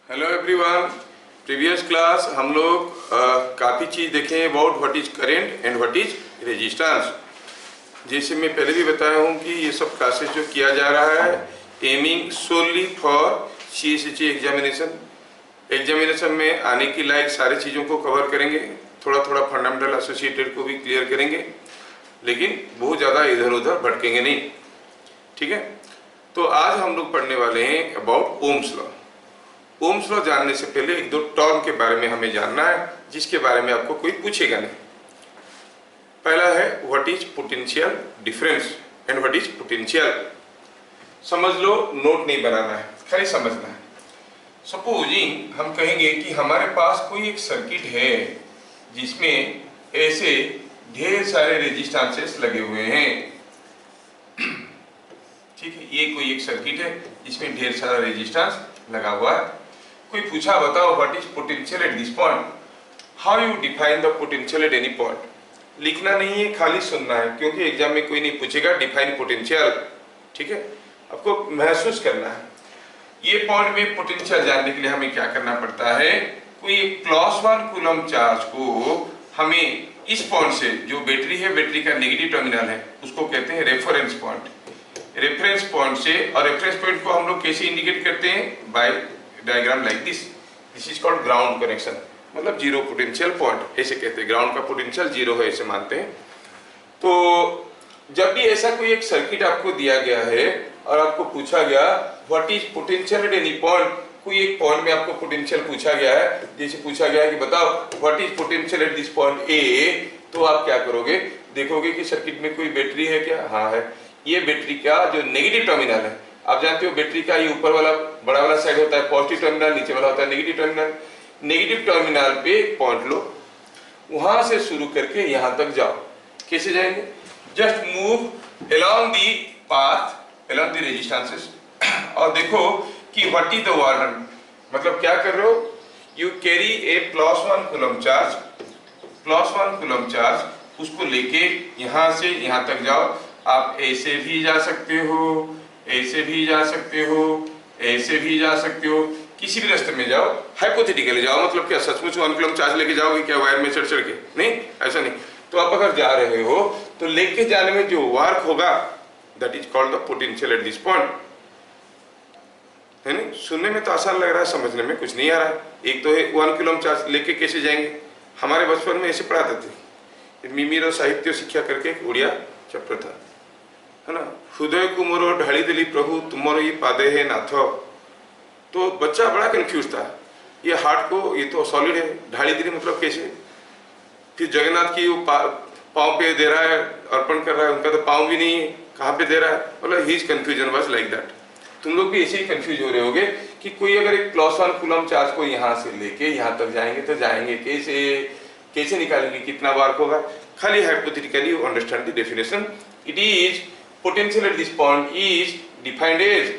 Hello everyone. Previous class हम लोग काफ़ी चीज़ देखे हैं about what is current and what is resistance. जैसे मैं पहले भी बताया हूँ कि ये सब क्लासेस जो किया जा रहा है aiming solely for CSHA examination में आने की लायक सारी चीज़ों को कवर करेंगे। थोड़ा थोड़ा फंडामेंटल एसोसिएटेड को भी क्लियर करेंगे, लेकिन बहुत ज़्यादा इधर उधर भटकेंगे नहीं। ठीक है, तो आज हम लोग पढ़ने वाले हैं about ohms law. Ohm's law जानने से पहले एक दो टर्म के बारे में हमें जानना है, जिसके बारे में आपको कोई पूछेगा नहीं। पहला है what is potential difference and what is potential. समझ लो, नोट नहीं बनाना है, खाली समझना है। सपोजिंग हम कहेंगे कि हमारे पास कोई एक सर्किट है जिसमें ऐसे ढेर सारे रेजिस्टेंसेस लगे हुए हैं। ठीक है, ये कोई एक सर्किट है जिसमें ढेर सारा रेजिस्टेंस लगा हुआ है। कोई पूछा बताओ what is potential at this point, how you define the potential at any point. लिखना नहीं है, खाली सुनना है, क्योंकि एग्जाम में कोई नहीं पूछेगा डिफाइन पोटेंशियल। ठीक है, आपको महसूस करना है। ये पॉइंट में पोटेंशियल जानने के लिए हमें क्या करना पड़ता है, कोई +1 कूलम चार्ज को हमें इस पॉइंट से, जो बैटरी है, बैटरी का नेगेटिव टर्मिनल है, उसको कहते हैं रेफरेंस पॉइंट। रेफरेंस पॉइंट से, और रेफरेंस पॉइंट को हम लोग कैसे इंडिकेट करते हैं, by diagram like this is called ground connection, मतलब जीरो पोटेंशियल पॉइंट ऐसे कहते हैं। ग्राउंड का पोटेंशियल जीरो है ऐसे मानते हैं। तो जब भी ऐसा कोई एक सर्किट आपको दिया गया है और आपको पूछा गया what is potential at any point, कोई एक पॉइंट में आपको पोटेंशियल पूछा गया है, जैसे पूछा गया है कि बताओ what is potential at this point A, तो आप क्या करोगे, देखोगे कि सर्किट में कोई बैटरी है क्या, हाँ है। ये बैटरी का जो नेगेटिव टर्मिनल है, आप जानते हो बैटरी का ये ऊपर वाला बड़ा वाला साइड होता है पॉजिटिव टर्मिनल, नीचे वाला होता है नेगेटिव टर्मिनल। नेगेटिव टर्मिनल पे पॉइंट लो, वहां से शुरू करके यहां तक जाओ। कैसे जाएंगे, just move along the path along the resistances, और देखो कि व्हाट इज द वार्डन, मतलब क्या कर रहे हो, you carry A +1 coulomb charge, +1 coulomb charge, उसको लेके यहां से यहां तक जाओ। आप ऐसे भी जा सकते हो, ऐसे भी जा सकते हो, ऐसे भी जा सकते हो, किसी भी रास्ते में जाओ। हाइपोथेटिकली जाओ, मतलब क्या सचमुच 1 कूलम चार्ज लेके जाओगे क्या वायर में चढ़ चढ़ के, नहीं, ऐसा नहीं। तो आप अगर जा रहे हो तो लेके जाने में जो वर्क होगा that is called the potential at this point, है नहीं। सुनने में तो आसान लग रहा है, समझने में कुछ नहीं आ रहा है। एक तो है 1 कूलम चार्ज लेके कैसे जाएंगे, हमारे बचपन में ऐसे पढ़ाते थे, मिमीर साहित्य शिक्षा करके एक उड़िया चैप्टर था, है ना। हृदय को मोरो ढाली दिली प्रभु तुमरो ही पादे है नाथ। तो बच्चा बड़ा कंफ्यूज था, ये हार्ट को, ये तो सॉलिड है, ढाली दिली मतलब कैसे, फिर जगन्नाथ की पाँव पे दे रहा है, अर्पण कर रहा है, उनका तो पाँव भी नहीं है, कहाँ पे दे रहा है, मतलब his confusion was like that. तुम लोग भी ऐसे ही कंफ्यूज हो रहे होगे कि कोई अगर एक +1 कूलम चार्ज को यहाँ से लेके यहाँ तक जाएंगे तो जाएंगे कैसे, कैसे निकालेंगे, कितना वर्क होगा। खाली hypothetically you understand the definition. It is potential at this point is defined as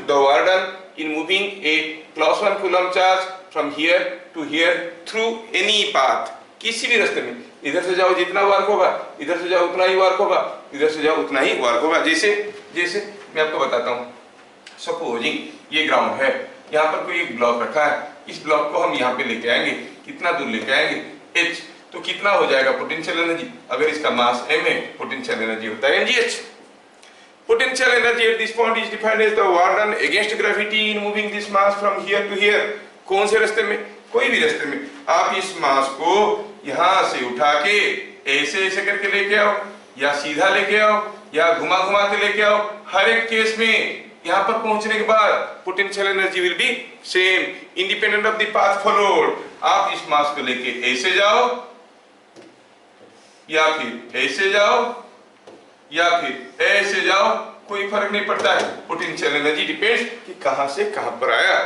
the warden in moving a +1 coulomb charge from here to here through any path, किसी भी रास्ते में, इधर से जाओ जितना वर्क होगा, इधर से जाओ उतना ही वर्क होगा, इधर से जाओ उतना ही वर्क होगा। जैसे जैसे मैं आपको बताता हूँ, सपोजिंग ये ग्राउंड है, यहाँ पर कोई एक ब्लॉक रखा है, इस ब्लॉक को हम यहाँ पे लेके आएंगे, कितना दूर लेके आएंगे, h, तो कितना हो जाएगा पोटेंशियल एनर्जी, अगर इसका मास m है, पोटेंशियल एनर्जी होता है mgh। Potential energy at this point is defined as the work done against gravity in moving this mass from here to here. कौन से रास्ते में, कोई भी रास्ते में, आप इस मास को यहां से उठा के ऐसे ऐसे करके लेके आओ, या सीधा लेके आओ, या घुमा घुमा के लेके आओ, हर एक केस में यहाँ पर पहुंचने के बाद potential energy will be same independent of the path followed. आप इस मास को लेके ऐसे जाओ, या फिर ऐसे जाओ, या फिर ऐसे जाओ, कोई फर्क नहीं पड़ता है। पोटेंशियल एनर्जी डिपेंड्स कि कहां से कहां पर आया।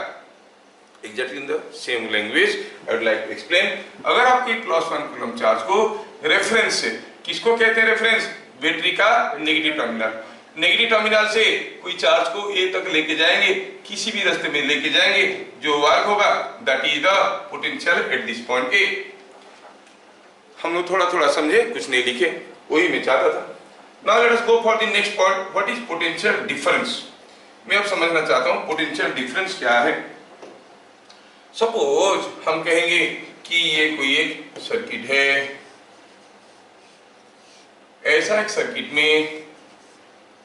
Exactly in the same language I would like to explain. अगर आपकी +1 कूलम चार्ज को रेफरेंस से, किसको कहते हैं रेफरेंस, बैटरी का नेगेटिव टर्मिनल, नेगेटिव टर्मिनल से कोई चार्ज को ए तक लेके जाएंगे, किसी भी रास्ते में लेके जाएंगे, जो वर्क होगा that is the potential at this point A. हम लोग थोड़ा थोड़ा समझे, कुछ नहीं लिखे, वही मैं चाहता था। Now let us go for the next point, what is potential difference. मैं अब समझना चाहता हूं पोटेंशियल डिफरेंस क्या है। सपोज हम कहेंगे कि ये कोई एक सर्किट है, ऐसा एक सर्किट में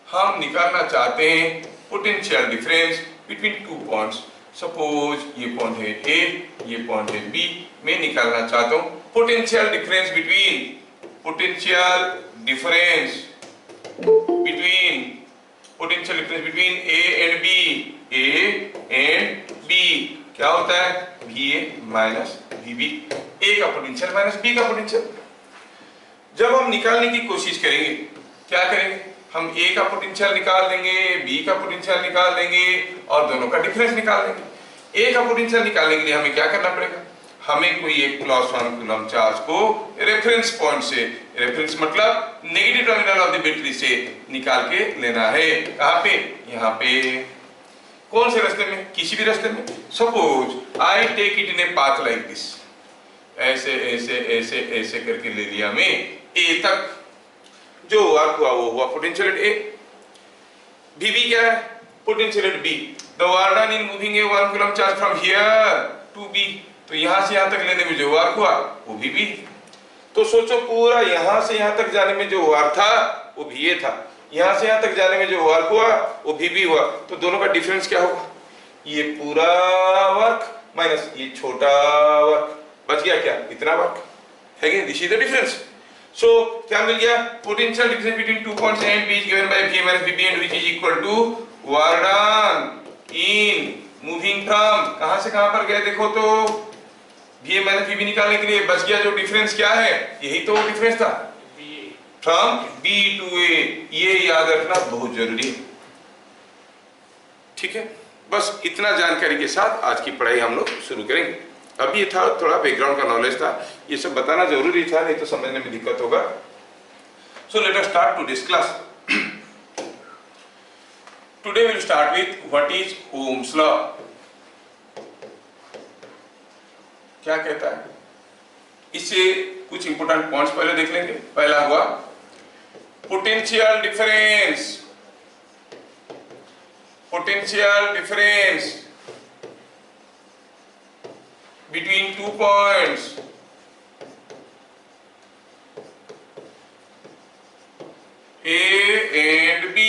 हम निकालना चाहते हैं potential difference between two points. Suppose ये पॉइंट है ए, ये पॉइंट है बी। मैं निकालना चाहता हूं potential difference between A and B. क्या होता है? VA minus VB। ए का पोटेंशियल माइनस बी का पोटेंशियल। जब हम निकालने की कोशिश करेंगे, क्या करेंगे? हम ए का पोटेंशियल निकाल देंगे, बी का पोटेंशियल निकाल देंगे और दोनों का डिफरेंस निकाल देंगे। ए का पोटेंशियल निकालने के लिए हमें क्या करना पड़ेगा? हमें कोई एक +1 कूलम चार्ज को रेफरेंस पॉइंट से, रेफरेंस मतलब negative terminal of the battery से निकाल के लेना है। कहां पे? यहां पे। कौन से रास्ते में? किसी भी रास्ते में। Suppose I take it in a path like this, ऐसे ऐसे ऐसे ऐसे करके ले लिया मैं ए तक। जो वर्क हुआ वो हुआ पोटेंशियल एट ए। VB क्या है? Potential at B. The work done in moving a 1 coulomb charge from here to B. तो यहां से यहां तक लेने में जो वर्क हुआ वो VB। तो सोचो पूरा यहां से यहां तक जाने में जो वर्क था वो VA था, यहां से यहां तक जाने में जो वर्क हुआ वो VB हुआ। तो दोनों का डिफरेंस क्या होगा? ये पूरा वर्क माइनस ये छोटा वर्क। बच गया क्या? इतना वर्क है कि दिस इज द डिफरेंस। सो क्या मिल गया? Potential difference between two points A and B is given by VA minus VB and which is equal to work done in moving from, कहां से कहां पर गए देखो तो VA minus VB निकालने के लिए बच गया जो डिफरेंस क्या है? यही तो डिफरेंस था, फ्रॉम B to A। ये याद रखना बहुत जरूरी है, ठीक है? बस इतना जानकारी के साथ आज की पढ़ाई हम लोग शुरू करेंगे। अब ये था थोड़ा बैकग्राउंड का नॉलेज था, ये सब बताना जरूरी था, नहीं तो समझने में दिक्कत होगा। So let us start today's class. Today will start with what is Ohm's law. क्या कहता है? इससे कुछ इंपोर्टेंट पॉइंट्स पहले देख लेंगे। पहला हुआ potential difference. Potential difference between two points A and B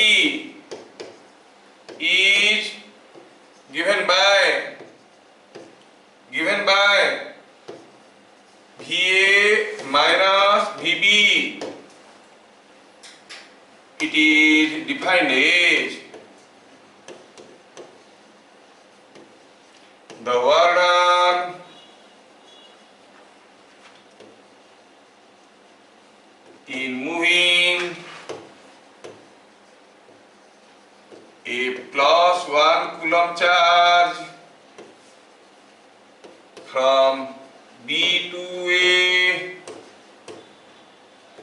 is given by VA minus VB. It is defined as the work done in moving a +1 coulomb charge from B to A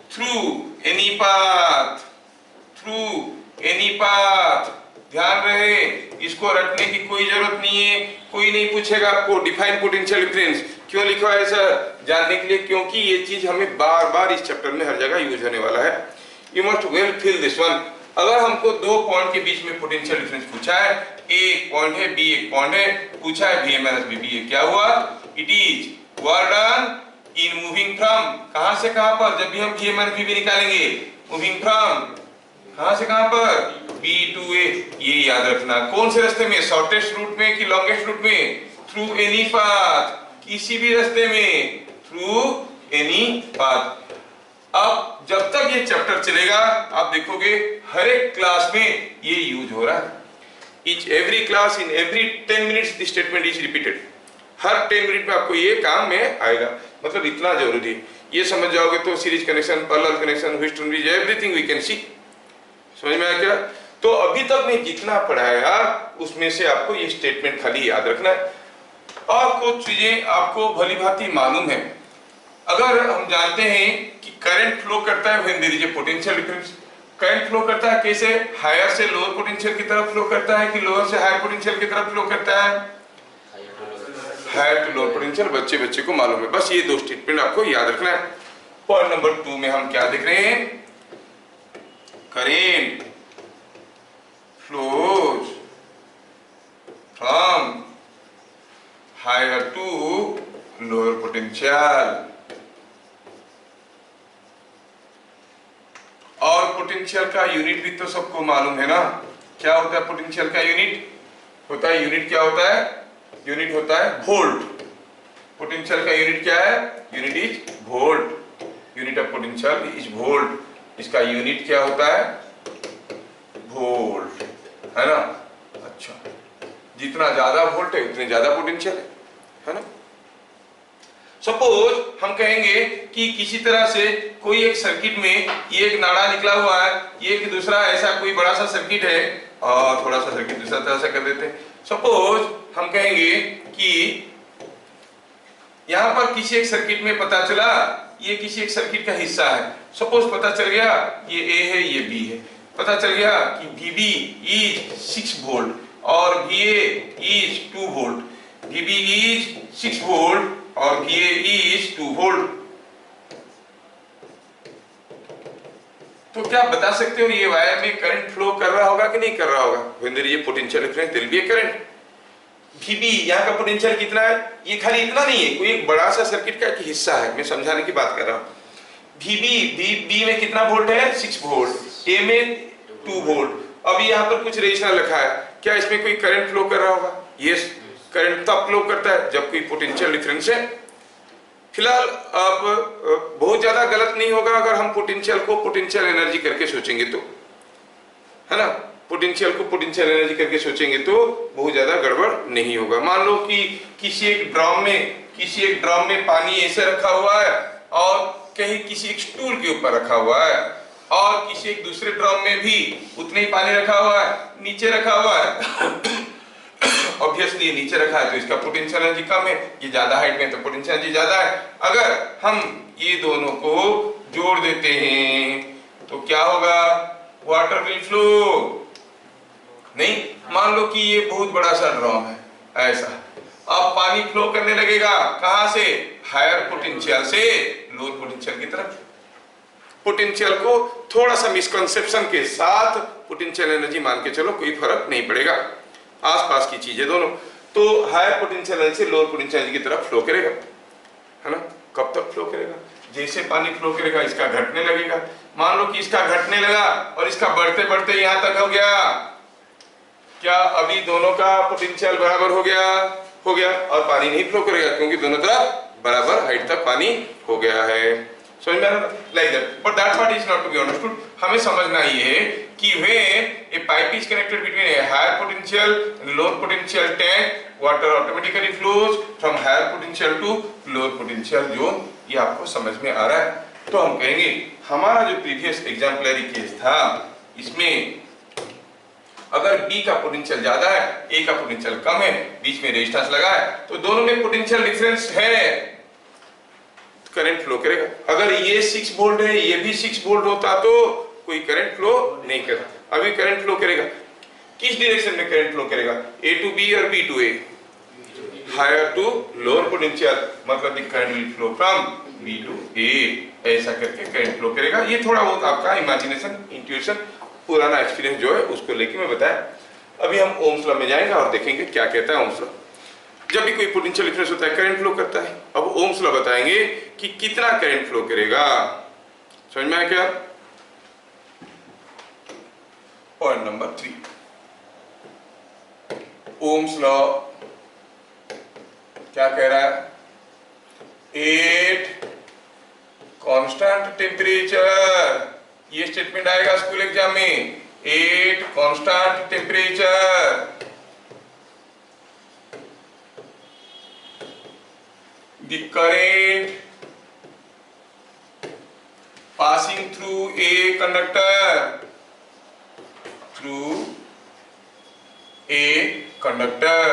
through any path, ध्यान रहे इसको रटने की कोई जरूरत नहीं है, कोई नहीं पूछेगा आपको डिफाइन पोटेंशियल डिफरेंस क्यों लिखा है सर, जानने के लिए, क्योंकि ये चीज हमें बार बार इस चैप्टर में हर जगह यूज होने वाला है। You must well feel this one. अगर हमको दो पॉइंट के बीच में पोटेंशियल डिफरेंस पूछा है, ए एक पॉइंट है, बी एक पॉइंट है, पूछा है VA माइनस VB, क्या हुआ? It is work done in moving from, कहां से कहां पर? जब भी हम VA माइनस VB निकालेंगे, मूविंग फ्रॉम कहां से कहां पर? B to A। ये याद रखना। कौन से रास्ते में? शॉर्टेस्ट रूट में कि लॉन्गेस्ट रूट में? थ्रू एनी पाथ, किसी भी रास्ते में, थ्रू एनी पाथ। अब जब तक ये चैप्टर चलेगा आप देखोगे हर एक क्लास में ये यूज हो रहा है। Each every class in every 10 minutes this statement is repeated। Her 10 minute में आपको ये काम में आएगा, मतलब इतना जरूरी है। ये समझ जाओगे तो series connection, parallel connection, Houston bridge, everything we can see. समझ में आया क्या? तो अभी तक मैं जितना पढ़ाया उसमें से आपको ये स्टेटमेंट खाली याद रखना है और कुछ चीजें आपको भली भांति मालूम है। अगर हम जानते हैं कि करंट फ्लो करता है when there is a potential difference. Current flow करता है कैसे? हायर से लोअर पोटेंशियल की तरफ फ्लो करता है कि लोअर से हायर पोटेंशियल की तरफ फ्लो करता है? हायर टू लोअर पोटेंशियल बच्चे को मालूम है। बस ये दो स्टेटमेंट आपको याद रखना है। पॉइंट नंबर 2 में हम क्या देख रहे हैं? Current flows from higher to lower potential. और पोटेंशियल का यूनिट भी तो सबको मालूम है ना, क्या होता है पोटेंशियल का यूनिट? होता है, यूनिट क्या होता है? यूनिट होता है वोल्ट। पोटेंशियल का यूनिट क्या है? Unit is volt. Unit of potential is volt. इसका यूनिट क्या होता है? वोल्ट, है ना। अच्छा, जितना ज्यादा वोल्ट है उतने ज्यादा पोटेंशियल है ना। सपोज हम कहेंगे कि किसी तरह से कोई एक सर्किट में ये एक नाड़ा निकला हुआ है, ये एक दूसरा ऐसा कोई बड़ा सा सर्किट है, और थोड़ा सा सर्किट दूसरा तरह से कर देते हैं। सपोज हम कहेंगे कि यहां पर किसी एक सर्किट में पता चला ये किसी एक सर्किट का हिस्सा है। सपोज पता चल गया ये ए है, ये बी है। पता चल गया कि VB इज 6 वोल्ट और VA is 2 volt. VB is 6 volt और VA इज 2 वोल्ट। तो क्या बता सकते हो ये वायर में करंट फ्लो कर रहा होगा कि नहीं कर रहा होगा? When there is a potential difference there will be a current। VB यहाँ का पोटेंशियल कितना है? ये खाली इतना नहीं है, कोई एक बड़ा सा सर्किट का एक हिस्सा है, मैं समझाने की बात कर रहा हूँ। VB में कितना वोल्ट है? 6 वोल्ट। A में 2 वोल्ट। अभी यहाँ पर कुछ रेजिस्टेंस रखा है, क्या इसमें कोई करंट फ्लो कर रहा होगा? यस, करंट तब फ्लो करता है जब कोई पोटेंशियल डिफरेंस है। फिलहाल अब बहुत ज्यादा गलत नहीं होगा अगर हम पोटेंशियल को पोटेंशियल एनर्जी करके सोचेंगे तो, है ना। पोटेंशियल को पोटेंशियल एनर्जी करके सोचेंगे तो बहुत ज्यादा गड़बड़ नहीं होगा। मान लो कि किसी एक ड्रम में पानी ऐसे रखा हुआ है और कहीं किसी एक स्टूल के ऊपर रखा हुआ है, और किसी एक दूसरे ड्रम में भी उतने ही पानी रखा हुआ है, नीचे रखा हुआ है। ऑब्वियसली ये नीचे रखा है तो इसका पोटेंशियल एनर्जी कम है, ये ज्यादा हाइट में तो पोटेंशियल एनर्जी ज्यादा है। अगर हम ये दोनों को जोड़ देते हैं तो क्या होगा? Water will flow. नहीं, मान लो कि ये बहुत बड़ा सा ड्रम है ऐसा, अब पानी फ्लो करने लगेगा कहां से? हायर पोटेंशियल से लोअर पोटेंशियल की तरफ। पोटेंशियल को थोड़ा सा मिसकंसेप्शन के साथ पोटेंशियल एनर्जी मान के चलो, कोई फर्क नहीं पड़ेगा, आसपास की चीजें दोनों। तो हायर पोटेंशियल एनर्जी से लोअर पोटेंशियल एनर्जी की तरफ फ्लो करेगा, है ना। कब तक फ्लो करेगा? जैसे पानी फ्लो करेगा इसका घटने लगेगा। मान लो कि इसका घटने लगा और इसका बढ़ते बढ़ते यहां तक हो गया, क्या अभी दोनों का पोटेंशियल बराबर हो गया? हो गया, और पानी नहीं फ्लो करेगा क्योंकि दोनों तरफ बराबर हाइट तक पानी हो गया है। समझ में आ रहा? Like that, but that part is not to be understood. हमें समझना ये है कि when a pipe is connected between a higher potential and lower potential tank, water automatically flows from higher potential to lower potential zone। ये आपको समझ में आ रहा है? तो हम कहेंगे हमारा जो प्रीवियस एग्जाम्पलरी केस था इसमें अगर B का पोटेंशियल ज्यादा है, A का पोटेंशियल कम है, बीच में रेजिस्टेंस लगा है, तो दोनों में पोटेंशियल डिफरेंस है, करंट फ्लो करेगा। अगर ये 6 वोल्ट है, ये भी 6 वोल्ट होता तो कोई करंट फ्लो नहीं करता। अभी करंट फ्लो करेगा, किस डायरेक्शन में करंट फ्लो करेगा? A to B और B to A, higher to lower potential, मतलब कि current will flow from B to A, ऐसा करके करंट फ्लो करेगा। ये थोड़ा बहुत आपका इमेजिनेशन, इंट्यूशन, पुराना एक्सपीरियंस जो है उसको लेके मैं बताया। अभी हम ओम्स लॉ में जाएंगे और देखेंगे क्या कहता है ओम्स लॉ। जब भी कोई पोटेंशियल डिफरेंस होता है करंट फ्लो करता है। अब ओम्स लॉ बताएंगे कि कितना करंट फ्लो करेगा। समझ में आया क्या? पॉइंट नंबर 3, ओम्स लॉ क्या कह रहा है? एट कांस्टेंट टेम्परेचर, ये स्टेटमेंट आएगा स्कूल एग्जाम में। Eight constant temperature the current passing through a conductor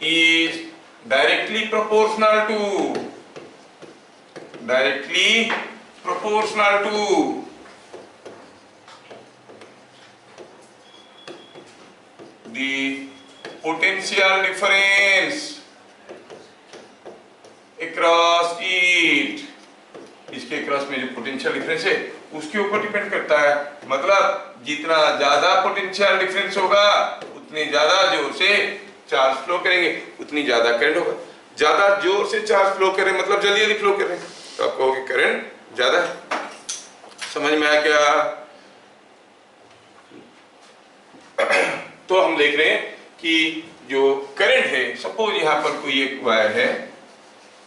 is directly proportional to the potential difference across it। इसके क्रॉस में जो पोटेंशियल डिफरेंस है उसके ऊपर डिपेंड करता है। मतलब जितना ज्यादा पोटेंशियल डिफरेंस होगा उतने ज्यादा जोर से चार्ज फ्लो करेंगे, उतनी ज्यादा करंट होगा। ज्यादा जोर से चार्ज फ्लो करें मतलब जल्दी जल्दी फ्लो करें तो आप कहोगे करंट ज्यादा है। समझ में आया क्या? तो हम देख रहे हैं कि जो करंट है, सपोज यहाँ पर कोई एक वायर है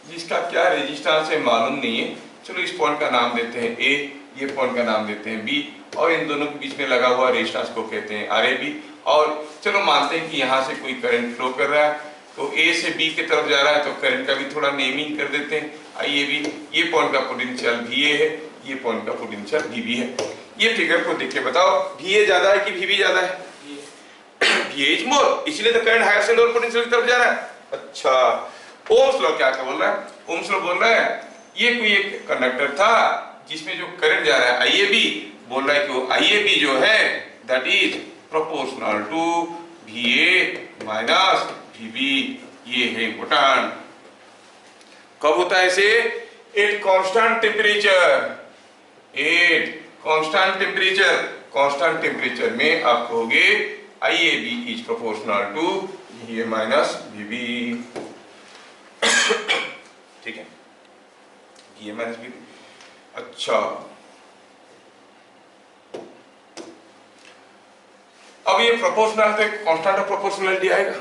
जिसका क्या रेजिस्टेंस है मालूम नहीं है, चलो इस पॉइंट का नाम देते हैं ए, ये पॉइंट का नाम देते हैं बी, और इन दोनों के बीच में लगा हुआ रेजिस्टेंस को कहते हैं आर ए बी। और चलो मानते हैं कि यहाँ से कोई करंट फ्लो कर रहा है, तो ए से बी की तरफ जा रहा है, तो करंट का भी थोड़ा नेमिंग कर देते हैं आई ए बी। ये पॉइंट का पोटेंशियल वी ए है, ये पॉइंट का पोटेंशियल वी बी है। ये फिगर को देख के बताओ वी ए ज्यादा है कि वी बी ज्यादा है? वी ए इज मोर, इसलिए तो करंट हायर से लोअर पोटेंशियल की तरफ जा रहा है। अच्छा, ओम्स लॉ क्या क्या बोल रहा है? ओम्स लॉ बोल रहा है ये कोई एक कंडक्टर था जिसमें जो करंट जा रहा है आई ए बी, बोल रहा है कि वो आई ए बी जो है that is proportional to V A minus V B. ये है इम्पोर्टेंट। कब होता है ऐसे? At constant temperature. At constant temperature, constant temperature में आप कहोगे I A B is proportional to V A minus V B. ठीक है, V A minus V B. अच्छा, अब ये प्रोपोर्शनल तो कांस्टेंट ऑफ प्रोपोर्शनलिटी आएगा।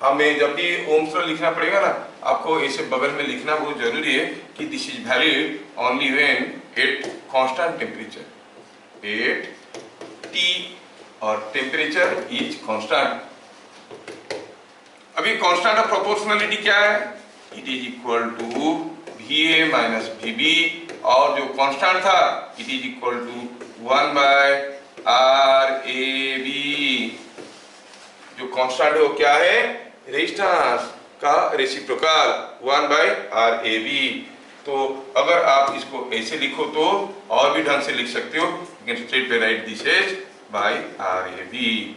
हमें जब भी ओम्स लॉ लिखना पड़ेगा ना, आपको ऐसे बगल में लिखना बहुत जरूरी है कि this is valid only when at constant temperature, at T और टेम्परेचर इज कांस्टेंट। अभी कांस्टेंट ऑफ प्रोपोर्शनलिटी क्या है? It is equal to V A minus V B, और जो कांस्टेंट था it is equal to 1 by R A B. जो constant है वो क्या है? रेजिस्टेंस का reciprocal 1 by R A B. तो अगर आप इसको ऐसे लिखो तो और भी ढंग से लिख सकते हो, लेकिन स्ट्रेट पे right this is by R A B.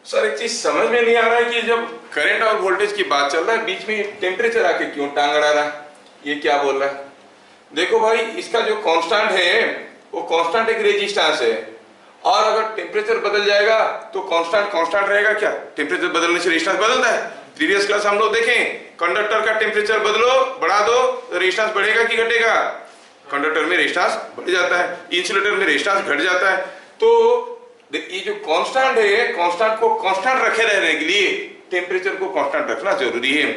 Sir एक चीज समझ में नहीं आ रहा है कि जब करंट और वोल्टेज की बात चल रहा है बीच में टेम्परेचर आके क्यों टांग अड़ा रहा है? ये क्या बोल रहा है? देखो भाई, इसका जो कांस्टेंट है वो कांस्टेंट एक रेजिस्टेंस है, और अगर टेम्परेचर बदल जाएगा तो कांस्टेंट कांस्टेंट रहेगा क्या? टेम्परेचर बदलने से रेजिस्टेंस बदलता है। प्रीवियस क्लास हम लोग देखें, कंडक्टर का टेम्परेचर बदलो, बढ़ा दो तो रेजिस्टेंस बढ़ेगा कि घटेगा? कंडक्टर में रेजिस्टेंस बढ़ जाता है, इंसुलेटर में रेजिस्टेंस घट जाता है। तो ये जो कांस्टेंट है, कांस्टेंट को कांस्टेंट रखे रहने के लिए टेम्परेचर को कांस्टेंट रखना जरूरी है।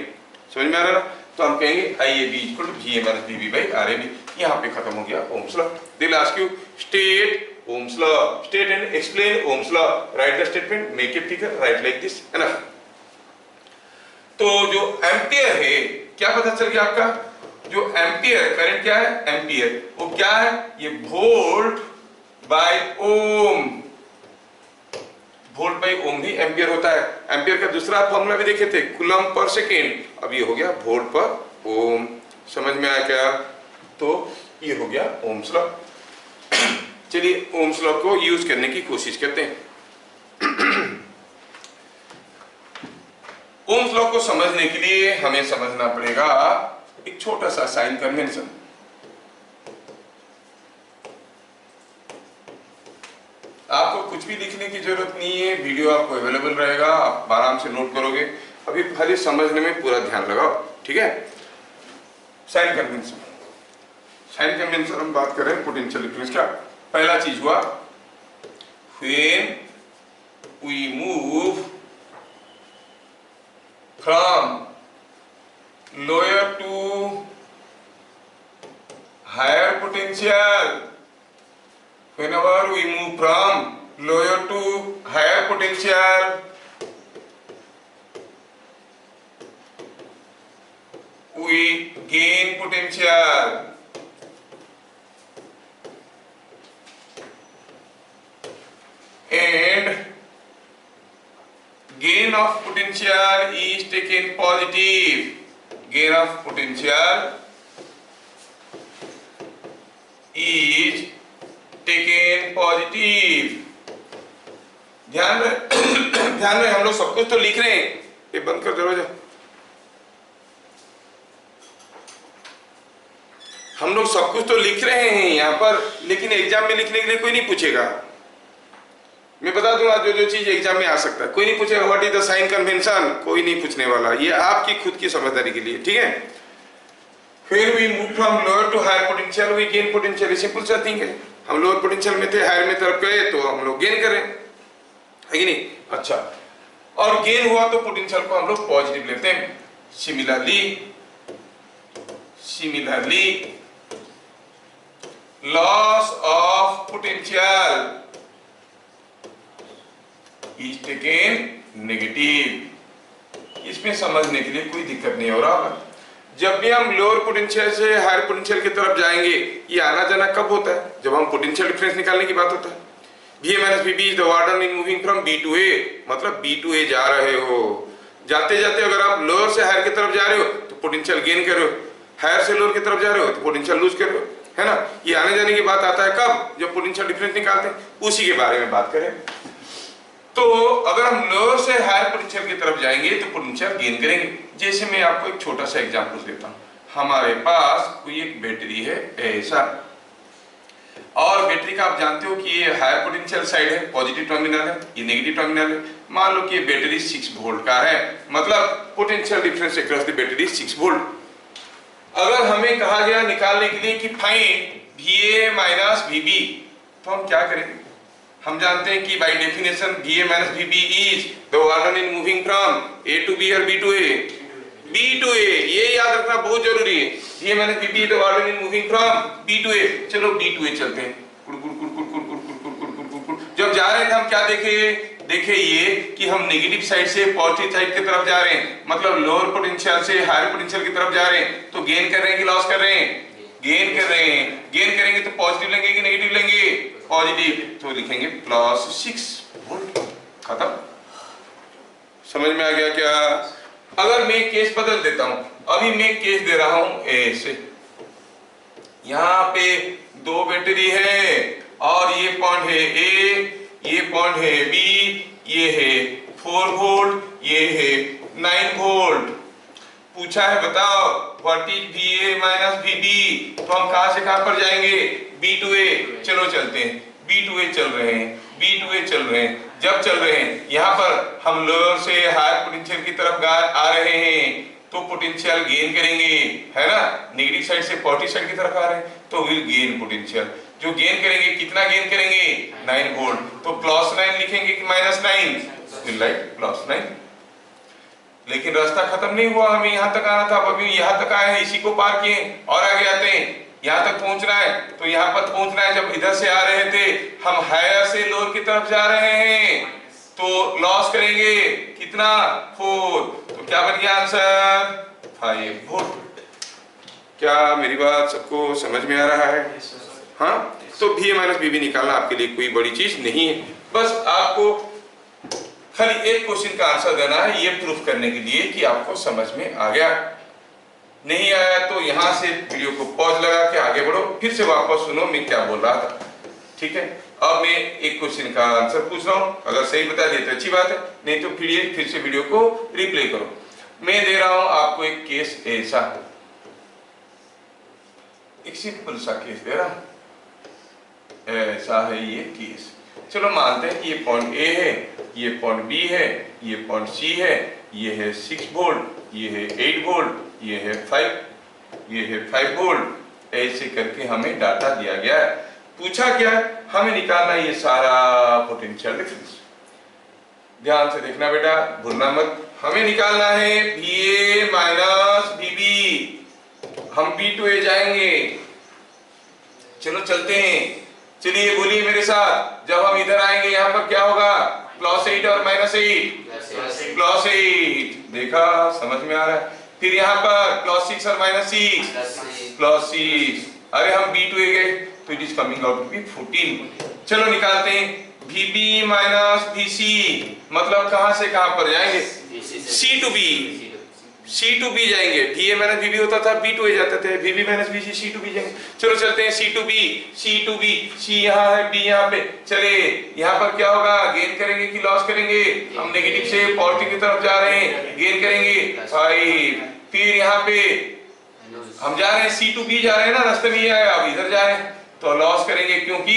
समझ में आ रहा है? तो हम कहेंगे I A B equal to V A minus V B by R A B. यहाँ पे खत्म हो गया Ohm's law. They will ask you state Ohm's law, state and explain Ohm's law, write the statement, make a figure, write like this, enough. तो जो ampere है, क्या पता चल गया आपका? जो एम्पियर करंट क्या है? एम्पियर वो क्या है? ये volt by ohm. Volt by ohm ही एम्पियर होता है। एम्पियर का दूसरा फॉर्मूला भी देखे थे, कूलम पर सेकेंड, अब ये हो गया वोल्ट पर ओम। समझ में आया क्या? तो ये हो गया ओम्स लॉ। चलिए ओम्स लॉ को यूज करने की कोशिश करते हैं। ओम्स लॉ को समझने के लिए हमें समझना पड़ेगा एक छोटा सा साइन कन्वेंशन। आपको कुछ भी लिखने की जरूरत नहीं है, वीडियो आपको अवेलेबल रहेगा, आप आराम से नोट करोगे। अभी खाली समझने में पूरा ध्यान लगाओ, ठीक है? साइन कन्वेंशन, साइन कन्वेंशन हम बात करें पोटेंशियल डिफरेंस का। पहला चीज हुआ when we move from lower to higher potential, whenever we move from lower to higher potential, we gain potential. And gain of potential is taken positive. Gain of potential is taken positive. ध्यान में हम लोग सब कुछ तो लिख रहे हैं। ये बंद कर दरवाजा। हम लोग सब कुछ तो लिख रहे हैं यहाँ पर, लेकिन एग्जाम में लिखने के लिए कोई नहीं पूछेगा। मैं बता दूंगा जो जो चीज एग्जाम में आ सकता है। कोई नहीं पूछेगा what is the sign convention, कोई नहीं पूछने वाला, ये आपकी खुद की समझदारी के लिए, ठीक है। फिर we move from lower to higher potential, we gain potential, simple सा थिंग है। हम लोअर पोटेंशियल में थे, हायर में तरफ गए तो हम लोग गेन करें, है कि नहीं। अच्छा, और गेन हुआ तो पोटेंशियल को हम लोग पॉजिटिव लेते हैं। Similarly loss of potential is taken negative. इसमें समझने के लिए कोई दिक्कत नहीं हो रहा। जब भी हम लोअर पोटेंशियल से हायर पोटेंशियल की तरफ जाएंगे, ये आना जाना कब होता है? जब हम पोटेंशियल डिफरेंस निकालने की बात होता है। VA minus VB is the warden in moving from B to A, मतलब B to A जा रहे हो। जाते जाते अगर आप लोअर से हायर की तरफ जा रहे हो तो पोटेंशियल गेन कर रहे हो, हायर से लोअर की तरफ जा रहे हो तो पोटेंशियल लूज कर रहे हो, है ना। ये आने जाने की बात आता है कब? जब पोटेंशियल डिफरेंस निकालते हैं। उसी के बारे में बात करें तो अगर हम लोअर से हायर पोटेंशियल की तरफ जाएंगे तो पोटेंशियल गेन करेंगे। जैसे मैं आपको एक छोटा सा एग्जांपल देता हूं। हमारे पास कोई एक बैटरी है ऐसा, और बैटरी का आप जानते हो कि ये हायर पोटेंशियल साइड है, पॉजिटिव टर्मिनल है, ये नेगेटिव टर्मिनल है। मान लो कि ये बैटरी 6 वोल्ट का है, मतलब potential difference across the battery 6 volt. अगर हमें कहा गया निकालने के लिए कि फाइंड VA माइनस VB, तो हम क्या करेंगे? हम जानते हैं कि by definition VA minus VB is the warden in moving from A to B और B to A, B to A, ये याद रखना बहुत जरूरी है। VA minus VB is the warden in moving from B to A। चलो B to A चलते हैं। जब जा रहे थे हम क्या देखे ये कि हम नेगेटिव साइड से पॉजिटिव साइड की तरफ जा रहे हैं, मतलब लोअर पोटेंशियल से हायर पोटेंशियल की तरफ जा रहे हैं। तो गेन कर रहे हैं कि लॉस कर रहे हैं? गेन कर रहे हैं। गेन करेंगे तो पॉजिटिव लेंगे कि नेगेटिव लेंगे? पॉजिटिव, तो लिखेंगे +6 वोल्ट। खत्म। समझ में आ गया क्या? अगर मैं केस बदल देता हूं, अभी मैं केस दे रहा हूं ऐसे, यहां पे 2 बैटरी है और ये पॉइंट है A, ये पॉइंट है B, ये है 4 वोल्ट, ये है 9 वोल्ट। पूछा है बताओ what is VA minus VB, तो हम कहां से कहां पर जाएंगे? B to A। चलो चलते हैं, B to A चल रहे हैं, B to A चल रहे हैं। जब चल रहे हैं यहाँ पर हम लोअर से हायर पोटेंशियल की तरफ आ रहे हैं तो पोटेंशियल गेन करेंगे, है ना। नेगेटिव साइड से पॉजिटिव साइड की तरफ आ रहे हैं तो विल गेन पोटेंशियल। जो गेन करेंगे, कितना गेन करेंगे? 9 वोल्ट। तो +9 लिखेंगे कि -9? Will write +9। लेकिन रास्ता खत्म नहीं हुआ, हमें यहाँ तक आना था। अभी यहाँ तक आए हैं, इसी को पार किए और आगे आते हैं। यहाँ तक पहुंचना है तो यहाँ पर पहुंचना है। जब इधर से आ रहे थे हम हायर से लोअर की तरफ जा रहे हैं तो लॉस करेंगे कितना? 4। तो क्या बन गया आंसर? 5 वोल्ट। क्या मेरी बात सबको समझ में आ रहा है? हाँ, तो VA माइनस VB निकालना आपके लिए कोई बड़ी चीज नहीं है। बस आपको खाली एक क्वेश्चन का आंसर देना है, ये प्रूफ करने के लिए कि आपको समझ में आ गया। नहीं आया तो यहां से वीडियो को पॉज लगा के आगे बढ़ो, फिर से वापस सुनो मैं क्या बोल रहा था, ठीक है। अब मैं एक क्वेश्चन का आंसर पूछ रहा हूं, अगर सही बता दिए तो अच्छी बात है, नहीं तो फिर से वीडियो को रिप्ले करो। मैं दे रहा हूं आपको एक केस ऐसा, एक सिंपल सा केस दे रहा हूं, ऐसा है ये केस। चलो मानते हैं कि ये पॉइंट A है, ये पॉइंट B है, ये पॉइंट C है, ये है 6 वोल्ट, ये है 8 वोल्ट, ये है 5 वोल्ट। ऐसे करके हमें डाटा दिया गया है। पूछा क्या? हमें निकालना ये सारा पोटेंशियल डिफरेंस। ध्यान से देखना बेटा, भूलना मत। हमें निकालना है VA माइनस VB। हम B to A जाएंगे। चलो चलते हैं, चलिए बोलिए मेरे साथ। जब हम इधर आएंगे यहाँ पर क्या होगा? +8 और -8, +8। देखा, समझ में आ रहा है। फिर यहाँ पर +6 और -6, +6। अरे हम B to A गए तो it is coming out to be 14। चलो निकालते हैं VB माइनस VC, मतलब कहां से कहां पर जाएंगे? C to B जाएंगे। VA माइनस VB होता था, B to A जाते थे, VB minus VC, C to B जाएंगे। चलो चलते हैं C to B। C यहाँ है, B यहाँ पे। चले, यहाँ पर क्या होगा? गेन करेंगे कि लॉस करेंगे? हम नेगेटिव से पॉजिटिव की तरफ जा रहे हैं, गेन करेंगे 5। फिर यहाँ पे हम जा रहे हैं C to B जा रहे हैं ना, रास्ते में ये आया, अब इधर जा रहे हैं तो लॉस करेंगे क्योंकि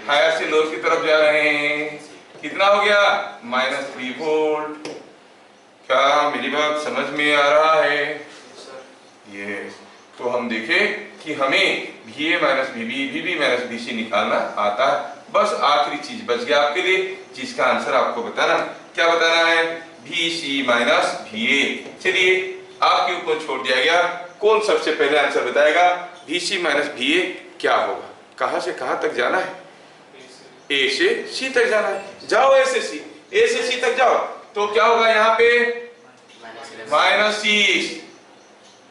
हायर से लोअर की तरफ जा रहे हैं। कितना हो गया -3 वोल्ट। क्या मेरी बात समझ में आ रहा है? ये तो हम देखें कि हमें VA minus VB, VB minus VC निकालना आता है। बस आखिरी चीज बच गया आपके लिए, जिसका आंसर आपको बताना। क्या बताना है? VC minus VA। चलिए आपके ऊपर छोड़ दिया गया, कौन सबसे पहले आंसर बताएगा? VC माइनस VA क्या होगा? कहां से कहां तक जाना है? A से C तक जाना है। जाओ A से C तक जाओ। तो क्या होगा यहाँ पे? -6।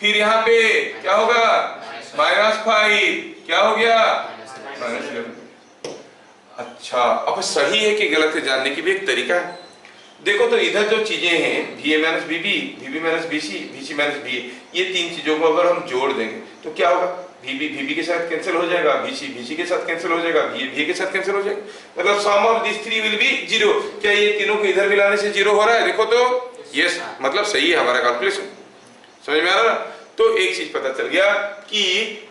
फिर यहाँ पे क्या होगा? -5। क्या हो गया? -11। अच्छा, अब सही है कि गलत है जानने की भी एक तरीका है। देखो तो इधर जो चीजें हैं VA minus VB, VB minus VC, VC minus VA, ये तीन चीजों को अगर हम जोड़ देंगे तो क्या होगा? VB VB के साथ कैंसिल हो जाएगा, VC VC के साथ कैंसिल हो जाएगा, VA VA के साथ कैंसिल हो जाएगा। मतलब sum of this three will be 0। क्या ये तीनों को इधर मिलाने से 0 हो रहा है? देखो तो यस, मतलब सही है हमारा कैलकुलेशन। समझ में आ रहा ना? तो एक चीज पता चल गया कि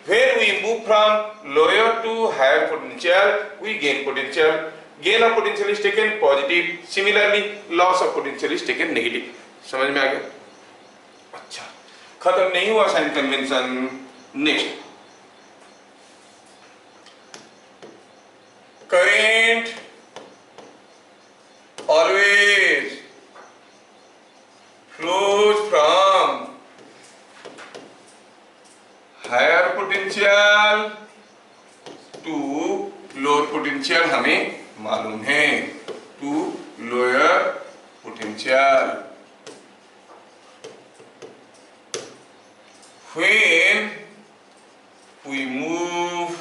when we move from lower to higher potential we gain potential. Gain of potential is taken positive. Similarly loss of potential is taken negative. समझ में आ गया? अच्छा, खत्म नहीं हुआ sign convention. Next, current always flows from higher potential to lower potential, हमें मालूम है, to lower potential. When we move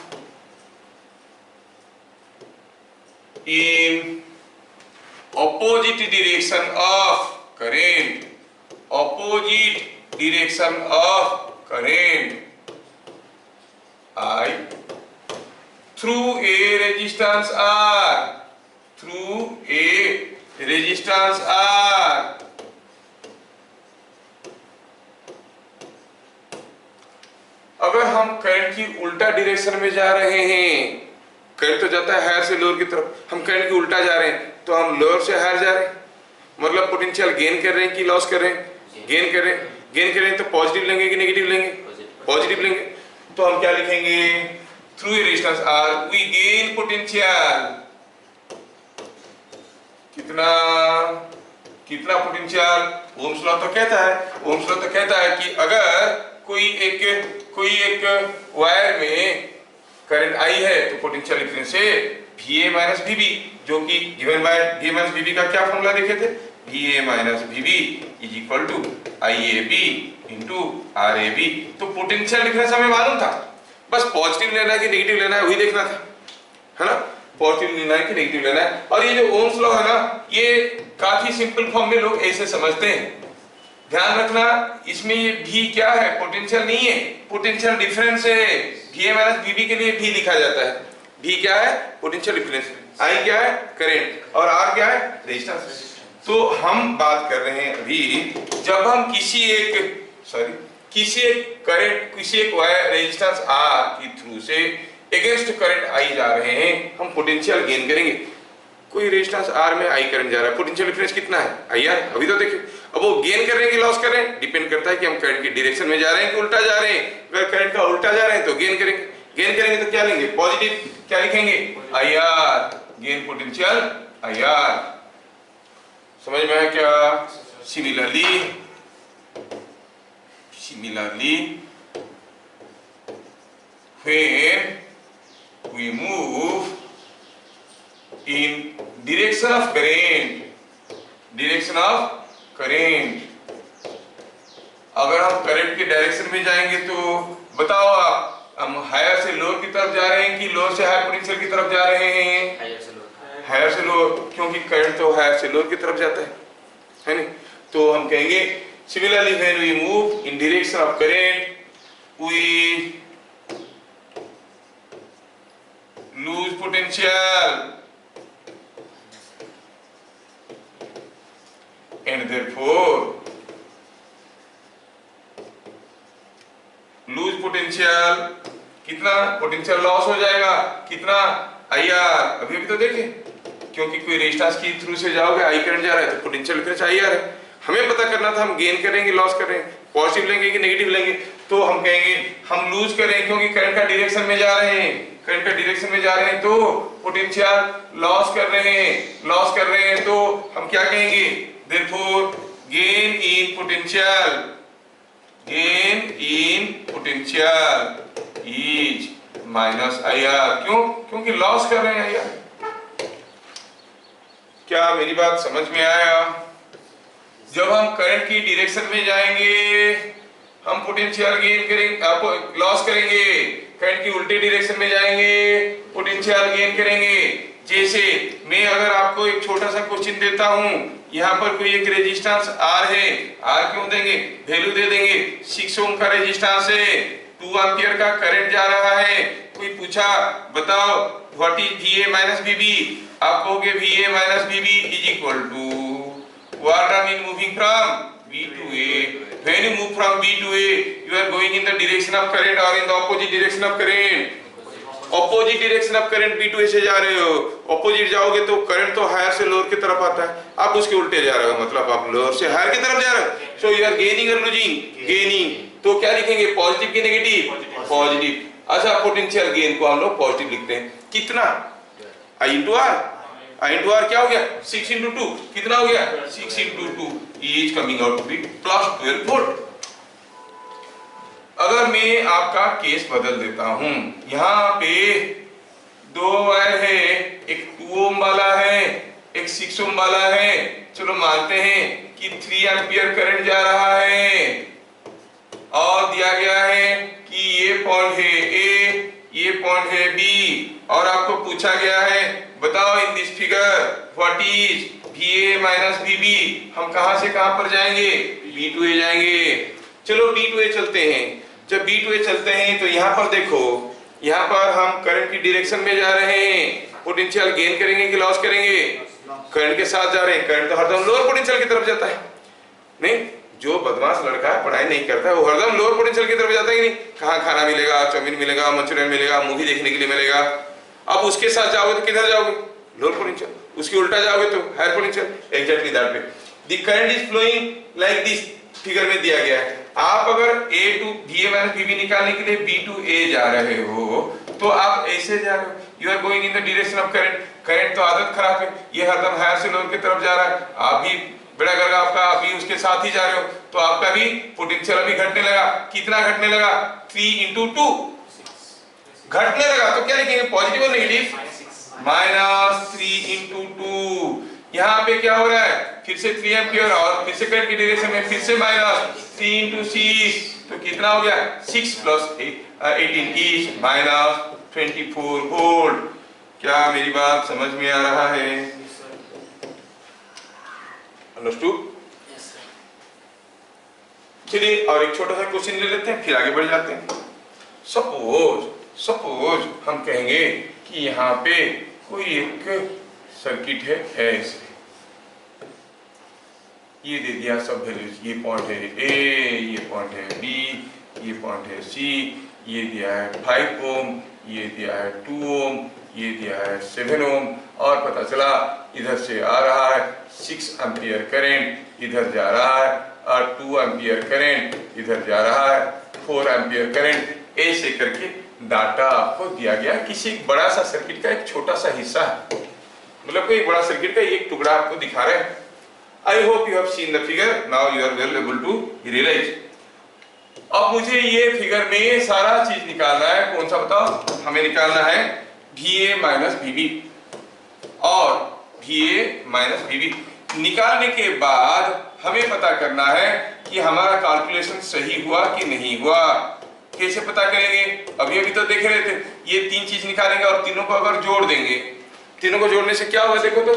in opposite direction of current, opposite direction of current I through a resistance R, through a resistance R, अगर हम current की उल्टा direction में जा रहे हैं, करंट तो जाता है हायर से लोअर की तरफ, हम करंट की उल्टा जा रहे हैं तो हम लोअर से हायर जा रहे हैं, मतलब पोटेंशियल गेन कर रहे हैं कि लॉस कर रहे हैं? गेन कर रहे हैं। गेन कर रहे हैं तो पॉजिटिव लेंगे कि नेगेटिव लेंगे? पॉजिटिव लेंगे। तो हम क्या लिखेंगे? Through a resistance R we gain potential. कितना कितना पोटेंशियल? ओम्स लॉ तो कहता है कि अगर कोई एक वायर में करंट आई है तो पोटेंशियल डिफरेंस है VA माइनस VB, जो कि given by VA minus VB का क्या फॉर्मूला देखे थे? VA minus VB is equal to IAB into RAB। तो पोटेंशियल डिफरेंस हमें मालूम था, बस पॉजिटिव लेना है कि नेगेटिव लेना है वही देखना था, है ना? पॉजिटिव लेना है कि नेगेटिव लेना है। और ये जो ओम्स लॉ है ना, ये काफी सिंपल फॉर्म में लोग ऐसे समझते हैं। ध्यान रखना, इसमें ये भी क्या है? पोटेंशियल नहीं है, पोटेंशियल डिफरेंस है। VA माइनस VB के लिए भी लिखा जाता है। भी क्या है? Potential difference. I क्या है? करंट। और R क्या है? रेजिस्टेंस। तो हम बात कर रहे हैं अभी, जब हम किसी एक करंट, किसी एक वायर रेजिस्टेंस R की थ्रू से अगेंस्ट करंट I जा रहे हैं, हम पोटेंशियल गेन करेंगे। कोई रेजिस्टेंस R में I करंट जा रहा है, पोटेंशियल डिफरेंस कितना है? IR। अभी तो देखिए, अब वो गेन कर रहे हैं कि लॉस कर रहे हैं, डिपेंड करता है कि हम करंट की डायरेक्शन में जा रहे हैं कि उल्टा जा रहे हैं। अगर करंट का उल्टा जा रहे हैं तो गेन करेंगे, गेन करेंगे तो क्या लेंगे? पॉजिटिव। क्या लिखेंगे? IR, gain potential IR। समझ में आया क्या? Similarly when we move in direction of current, अगर हम करंट के डायरेक्शन में जाएंगे तो बताओ आप, हम हायर से लोअर की तरफ जा रहे हैं कि लोअर से हायर पोटेंशियल की तरफ जा रहे हैं? हायर से लोअर, क्योंकि करंट तो हायर से लोअर की तरफ जाता है नहीं? तो हम कहेंगे similarly when we move in direction of current we lose potential and therefore lose potential. कितना पोटेंशियल लॉस हो जाएगा? कितना? IR। अभी तो देखें क्योंकि कोई रेजिस्टेंस के थ्रू से जाओगे, आई करंट जा रहा है तो पोटेंशियल डिफरेंस आई आ रहा है। हमें पता करना था हम गेन करेंगे लॉस करेंगे, पॉजिटिव लेंगे कि नेगेटिव लेंगे। तो हम कहेंगे हम लूज करें क्योंकि करंट का डायरेक्शन में जा रहे हैं, करंट का डायरेक्शन में जा रहे हैं तो पोटेंशियल लॉस कर रहे हैं, लॉस कर रहे हैं तो हम क्या कहेंगे, therefore gain in potential, gain in potential is minus I R. क्यों? क्योंकि लॉस कर रहे हैं आई आर। क्या मेरी बात समझ में आया? जब हम करंट की डायरेक्शन में जाएंगे हम पोटेंशियल गेन करेंगे, लॉस करेंगे, करंट की उल्टी डायरेक्शन में जाएंगे पोटेंशियल गेन करेंगे। जैसे मैं अगर आपको एक छोटा सा क्वेश्चन देता हूं, यहाँ पर कोई एक रेजिस्टेंस R है, R क्यों देंगे, वैल्यू दे देंगे 6 ओम का रेजिस्टेंस है, 2 एंपियर का करंट जा रहा है। कोई पूछा बताओ what is VA minus VB, आप कहोगे VA minus VB is equal to what I mean moving from B to A. When you move from B to A, you are going in the direction of current or in the opposite direction of current. Opposite direction of current B to A से जा रहे हो, opposite जाओगे तो current तो higher से lower की तरफ आता है, आप उसके उल्टे जा रहे हो, मतलब आप लोअर से हायर की तरफ जा रहे हो। So you are gaining or losing? Gaining. तो क्या लिखेंगे, पॉजिटिव की नेगेटिव? पॉजिटिव। अच्छा पोटेंशियल गेन को हम लोग पॉजिटिव लिखते हैं, कितना, I into R, I into R क्या हो गया 6 into 2, कितना हो गया 6 into 2 is coming out to be plus 12 volt। अगर मैं आपका केस बदल देता हूं, यहाँ पे 2 वायर है, एक 2 ओम वाला है, एक 6 ओम वाला है। चलो मानते हैं कि 3 एम्पियर करंट जा रहा है और दिया गया है कि ये पॉइंट है A, ये पॉइंट है B, और आपको पूछा गया है बताओ in this figure what is VA minus VB। हम कहां से कहां पर जाएंगे, B to A जाएंगे। चलो B to A चलते हैं। जब B to A चलते हैं तो यहाँ पर देखो, यहाँ पर हम करंट की डायरेक्शन में जा रहे हैं, पोटेंशियल गेन करेंगे कि लॉस करेंगे, करंट के साथ जा रहे हैं। करंट तो हरदम लोअर पोटेंशियल की तरफ जाता है, नहीं, जो बदमाश लड़का है पढ़ाई नहीं करता है वो हरदम लोअर पोटेंशियल की तरफ जाता है कि नहीं। कहाँ खाना मिलेगा, चाउमीन मिलेगा, मंचूरियन मिलेगा, मूवी देखने के लिए मिलेगा। अब उसके साथ जाओगे तो किधर जाओगे, लोअर पोटेंशियल, उसके उल्टा जाओगे तो higher potential. Exactly that way the current is flowing like this, figure में दिया गया है। आप अगर A to VA minus VB निकालने के लिए B to A जा रहे हो तो आप ऐसे जा रहे हो, you are going in the direction of current. Current तो आदत खराब है, ये हरदम हायर से लोअर की तरफ जा रहा है, आप भी बड़ा करगा आपका अभी उसके साथ ही जा रहे हो, तो आपका भी पोटेंशियल अभी घटने लगा। कितना घटने लगा, 3 into 2 घटने लगा। तो क्या लिखेंगे, पॉजिटिव और नेगेटिव, माइनस 3 into 2। यहाँ पे क्या हो रहा है, फिर से 3 एम्पियर और फिर से करंट की डायरेक्शन में फिर से माइनस 3 into 6, तो कितना हो गया 6 plus 18 इज माइनस 24 वोल्ट। क्या मेरी बात समझ में आ रहा है? अंडरस्टूड? चलिए और एक छोटा सा क्वेश्चन ले लेते हैं, फिर आगे बढ़ जाते हैं। सपोज हम कहेंगे कि यहाँ पे कोई एक सर्किट है ऐसे, ये दे दिया सब वैल्यूज, ये पॉइंट है A, ये पॉइंट है B, ये पॉइंट है C, ये दिया है 5 ओम, ये दिया है 2 ओम, ये दिया है 7 ओम, और पता चला इधर से आ रहा है 6 एम्पियर करंट इधर जा रहा है और 2 एम्पियर करंट इधर जा रहा है, 4 एम्पियर करंट। ऐसे करके डाटा आपको दिया गया, किसी एक बड़ा सा सर्किट का एक छोटा सा हिस्सा है, मतलब कोई बड़ा सर्किट का एक टुकड़ा आपको दिखा रहे हैं। I hope you have seen the figure, now you are well able to realize. अब मुझे ये फिगर में सारा चीज निकालना है, कौन सा बताओ, हमें निकालना है VA माइनस VB और VA माइनस VB। निकालने के बाद हमें पता करना है कि हमारा कैलकुलेशन सही हुआ कि नहीं हुआ। कैसे पता करेंगे, अभी तो देख रहे थे, ये 3 चीज निकालेंगे और तीनों को अगर जोड़ देंगे, तीनों को जोड़ने से क्या होगा देखो तो,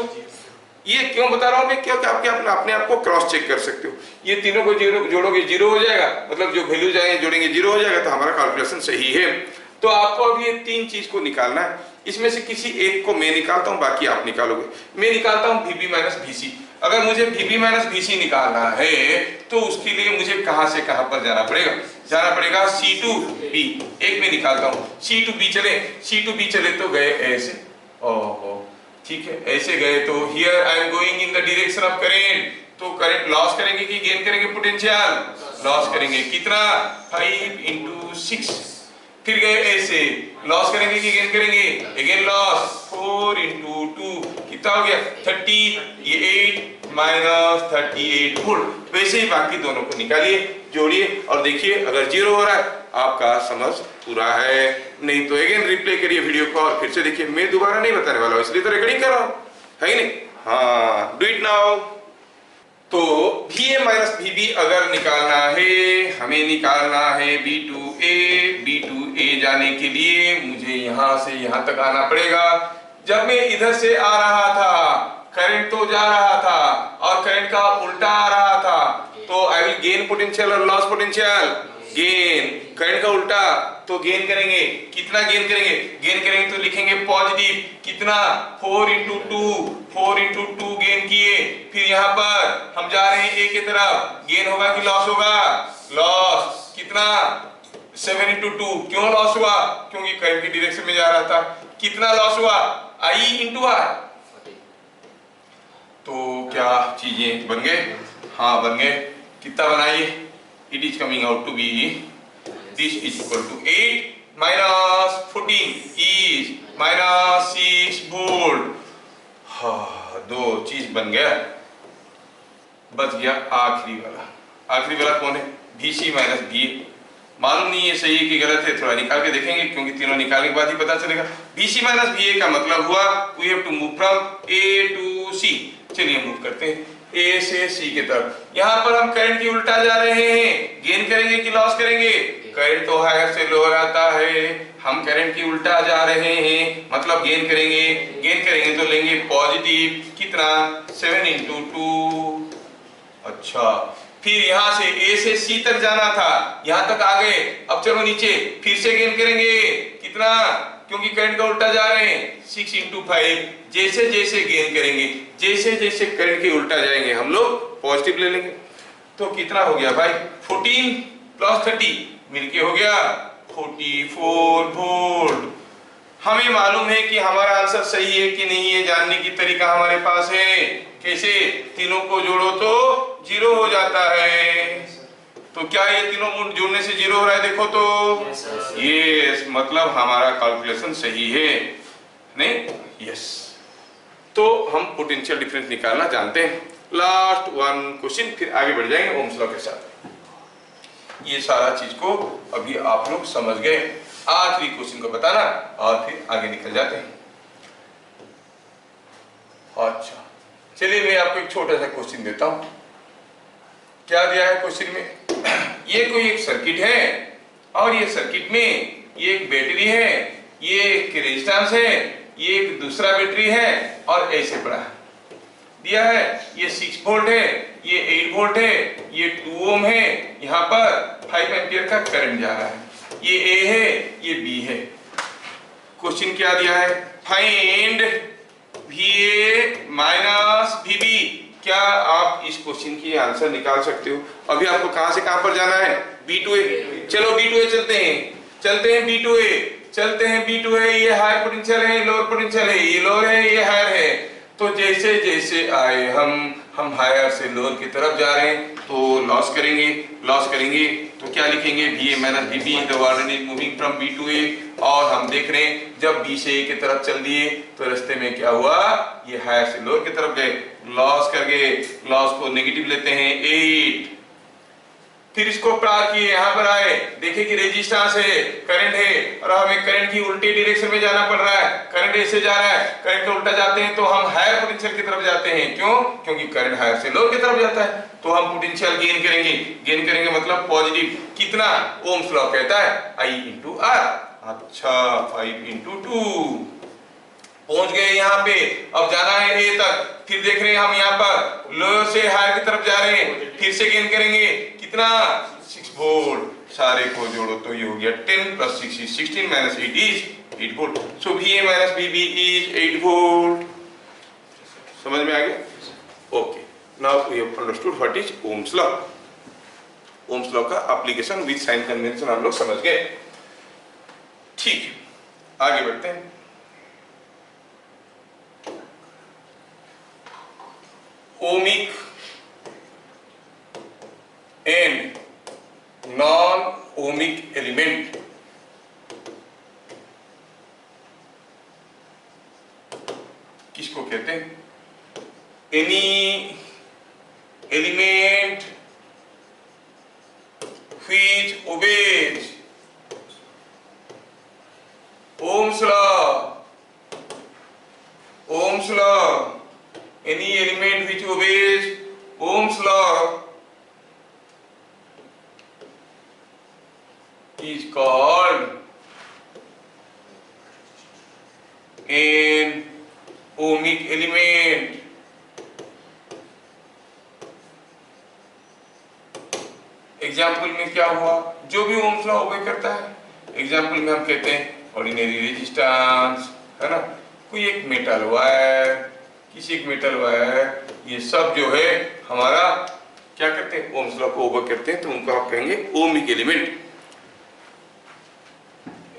ये क्यों बता रहा हूं मैं, क्योंकि आपके अपने आप को क्रॉस चेक कर सकते हो। ये तीनों को जोड़ोगे 0 हो जाएगा, मतलब जो वैल्यू जाएंगे जोड़ेंगे 0 हो जाएगा, तो हमारा कैलकुलेशन सही है। तो आपको अब ये 3 चीज को निकालना है, इसमें से किसी एक को मैं निकालता हूं, बाकी आप निकालोगे। मैं निकालता हूं VB माइनस VC। अगर मुझे VB माइनस VC निकालना है तो उसके लिए मुझे कहां से कहां पर जाना पड़ेगा, C to B। एक में निकालता हूं, C to B चले, C to B चले तो गए ऐसे, ओहो ठीक है, ऐसे गए तो here I am going in the direction of current, तो करंट लॉस करेंगे कि गेन करेंगे? पोटेंशियल लॉस करेंगे। कितना? 5 × 6। फिर गए ऐसे, लॉस करेंगे कि गेन करेंगे? Again loss. 4 × 2 कितना हो गया? 30। ये 8 माइनस 38 वोल्ट। वैसे ही बाकी दोनों को निकालिए, जोड़िए और देखिए अगर जीरो हो रहा है आपका समझ पूरा है, नहीं तो अगेन रिप्ले करिए वीडियो को और फिर से देखिए। मैं दोबारा नहीं बताने वाला हूं, इसलिए तो रिकॉर्डिंग कर रहा हूं, है कि नहीं? हाँ, डू इट नाउ। तो VA माइनस VB अगर निकालना है, हमें निकालना है B2A जाने के लिए मुझे यहां से यहां तक आना पड़ेगा। जब मैं इधर से आ रहा था करंट तो जा रहा था और करंट का उल्टा आ रहा था, तो आई विल गेन पोटेंशियल और लॉस पोटेंशियल? गेन। करंट का उल्टा तो गेन करेंगे। कितना गेन करेंगे? गेन करेंगे तो लिखेंगे पॉजिटिव। कितना? 4 × 2 गेन किए। फिर यहाँ पर हम जा रहे हैं A की तरफ, गेन होगा कि लॉस होगा? लॉस। कितना? 7 × 2। क्यों लॉस हुआ? क्योंकि करंट की डायरेक्शन में जा रहा था। कितना लॉस हुआ? I × R। तो क्या चीजें बन गए? हाँ बन गए। कितना बनाइए? It is coming out to be this is equal to 8 minus 14 is minus 6 volt. हाँ, दो चीज बन गया। बच गया आखिरी वाला। आखिरी वाला कौन है? VC minus VA। मालूम नहीं है सही है कि गलत है, थोड़ा निकाल के देखेंगे क्योंकि तीनों निकालने के बाद ही पता चलेगा। VC माइनस VA का मतलब हुआ we have to move from A to C। चलिए मूव करते हैं A से C की तरफ। यहाँ पर हम करंट की उल्टा जा रहे हैं, गेन करेंगे कि लॉस करेंगे? करंट तो हायर से लोअर आता है, हम करंट की उल्टा जा रहे हैं मतलब गेन करेंगे। गेन करेंगे तो लेंगे पॉजिटिव। कितना? 7 × 2। अच्छा, फिर यहाँ से A से C तक जाना था, यहाँ तक आ गए। अब चलो नीचे, फिर से गेन करेंगे। कितना? क्योंकि करंट का उल्टा जा रहे हैं, 6 × 5। जैसे जैसे गेन करेंगे, जैसे जैसे करंट के उल्टा जाएंगे हम लोग पॉजिटिव ले लेंगे। तो कितना हो गया भाई? 14 + 30 मिलके हो गया 44 वोल्ट। हमें मालूम है कि हमारा आंसर सही है कि नहीं है, जानने की तरीका हमारे पास है। कैसे? तीनों को जोड़ो तो 0 हो जाता है। तो क्या ये तीनों जोड़ने से 0 हो रहा है? देखो तो यस, मतलब हमारा कैलकुलेशन सही है नहीं? यस। तो हम पोटेंशियल डिफरेंस निकालना जानते हैं। लास्ट वन क्वेश्चन, फिर आगे बढ़ जाएंगे ओम्स लॉ के साथ। ये सारा चीज को अभी आप लोग समझ गए। आखिरी क्वेश्चन को बताना और फिर आगे निकल जाते हैं। अच्छा, चलिए मैं आपको एक छोटा सा क्वेश्चन देता हूं। क्या दिया है क्वेश्चन में? ये कोई एक सर्किट है और ये सर्किट में ये एक बैटरी है, ये एक रेजिस्टेंस है, ये एक दूसरा बैटरी है और ऐसे पड़ा है। दिया है ये 6 वोल्ट है, ये 8 वोल्ट है, ये 2 ओम है, यहाँ पर 5 एम्पियर का करंट जा रहा है। ये A है, ये B है। क्वेश्चन क्या दिया है? Find VA minus VB। क्या आप इस क्वेश्चन की आंसर निकाल सकते हो? अभी आपको कहां से कहां पर जाना है? B2A। चलो B2A चलते हैं, चलते हैं B2A, चलते हैं B2A। ये हायर पोटेंशियल है, लोअर पोटेंशियल है, ये लोअर है, ये हायर है। तो जैसे जैसे आए हम हायर से लोअर की तरफ जा रहे हैं तो लॉस करेंगे। लॉस करेंगे तो क्या लिखेंगे? VA minus VB। The warden is moving from B to A। और हम देख रहे हैं जब B से A की तरफ चल दिए तो रास्ते में क्या हुआ? ये हायर से लोअर की तरफ गए, लॉस कर गए। लॉस को नेगेटिव लेते हैं 8। फिर इसको पार किए, यहाँ पर आए, देखे कि रेजिस्टेंस है, करंट है और हमें करंट की उल्टी डायरेक्शन में जाना पड़ रहा है। करंट ऐसे जा रहा है, करंट का उल्टा जाते हैं तो हम हायर पोटेंशियल की तरफ जाते हैं। क्यों? क्योंकि करंट हायर से लोअर की तरफ जाता है। तो हम पोटेंशियल गेन करेंगे। गेन करेंगे मतलब पॉजिटिव। कितना? ओम्स लॉ कहता है I × R। अच्छा, 5 × 2 पहुंच गए यहाँ पे। अब जाना है A तक। फिर देख रहे हैं हम यहाँ पर लोअर से हायर की तरफ जा रहे हैं, फिर से गेन करेंगे। कितना? 6 वोल्ट। सारे को जोड़ो तो ये हो गया 10 + 6 is 16 - 8 is 8 volt. So VA minus VB is 8 volt. समझ में आ गया? Okay, now we have understood what is Ohm's law. Ohm's law का एप्लीकेशन विद साइन कन्वेंशन हम लोग समझ गए। ठीक है, आगे बढ़ते हैं। Ohmic and non ohmic element किसको कहते हैं? Any element which obeys Ohm's law, any element which obeys Ohm's law is called an ohmic element. Example में क्या हुआ? जो भी ओम्स लॉ ओबे करता है, एग्जाम्पल में हम कहते हैं ऑर्डिनरी रेजिस्टेंस, है ना, कोई एक मेटल वायर, किसी एक मेटल वायर, ये सब जो है हमारा क्या करते हैं? ओम्स लॉ को ओबे करते हैं, तो उनको आप कहेंगे ohmic element.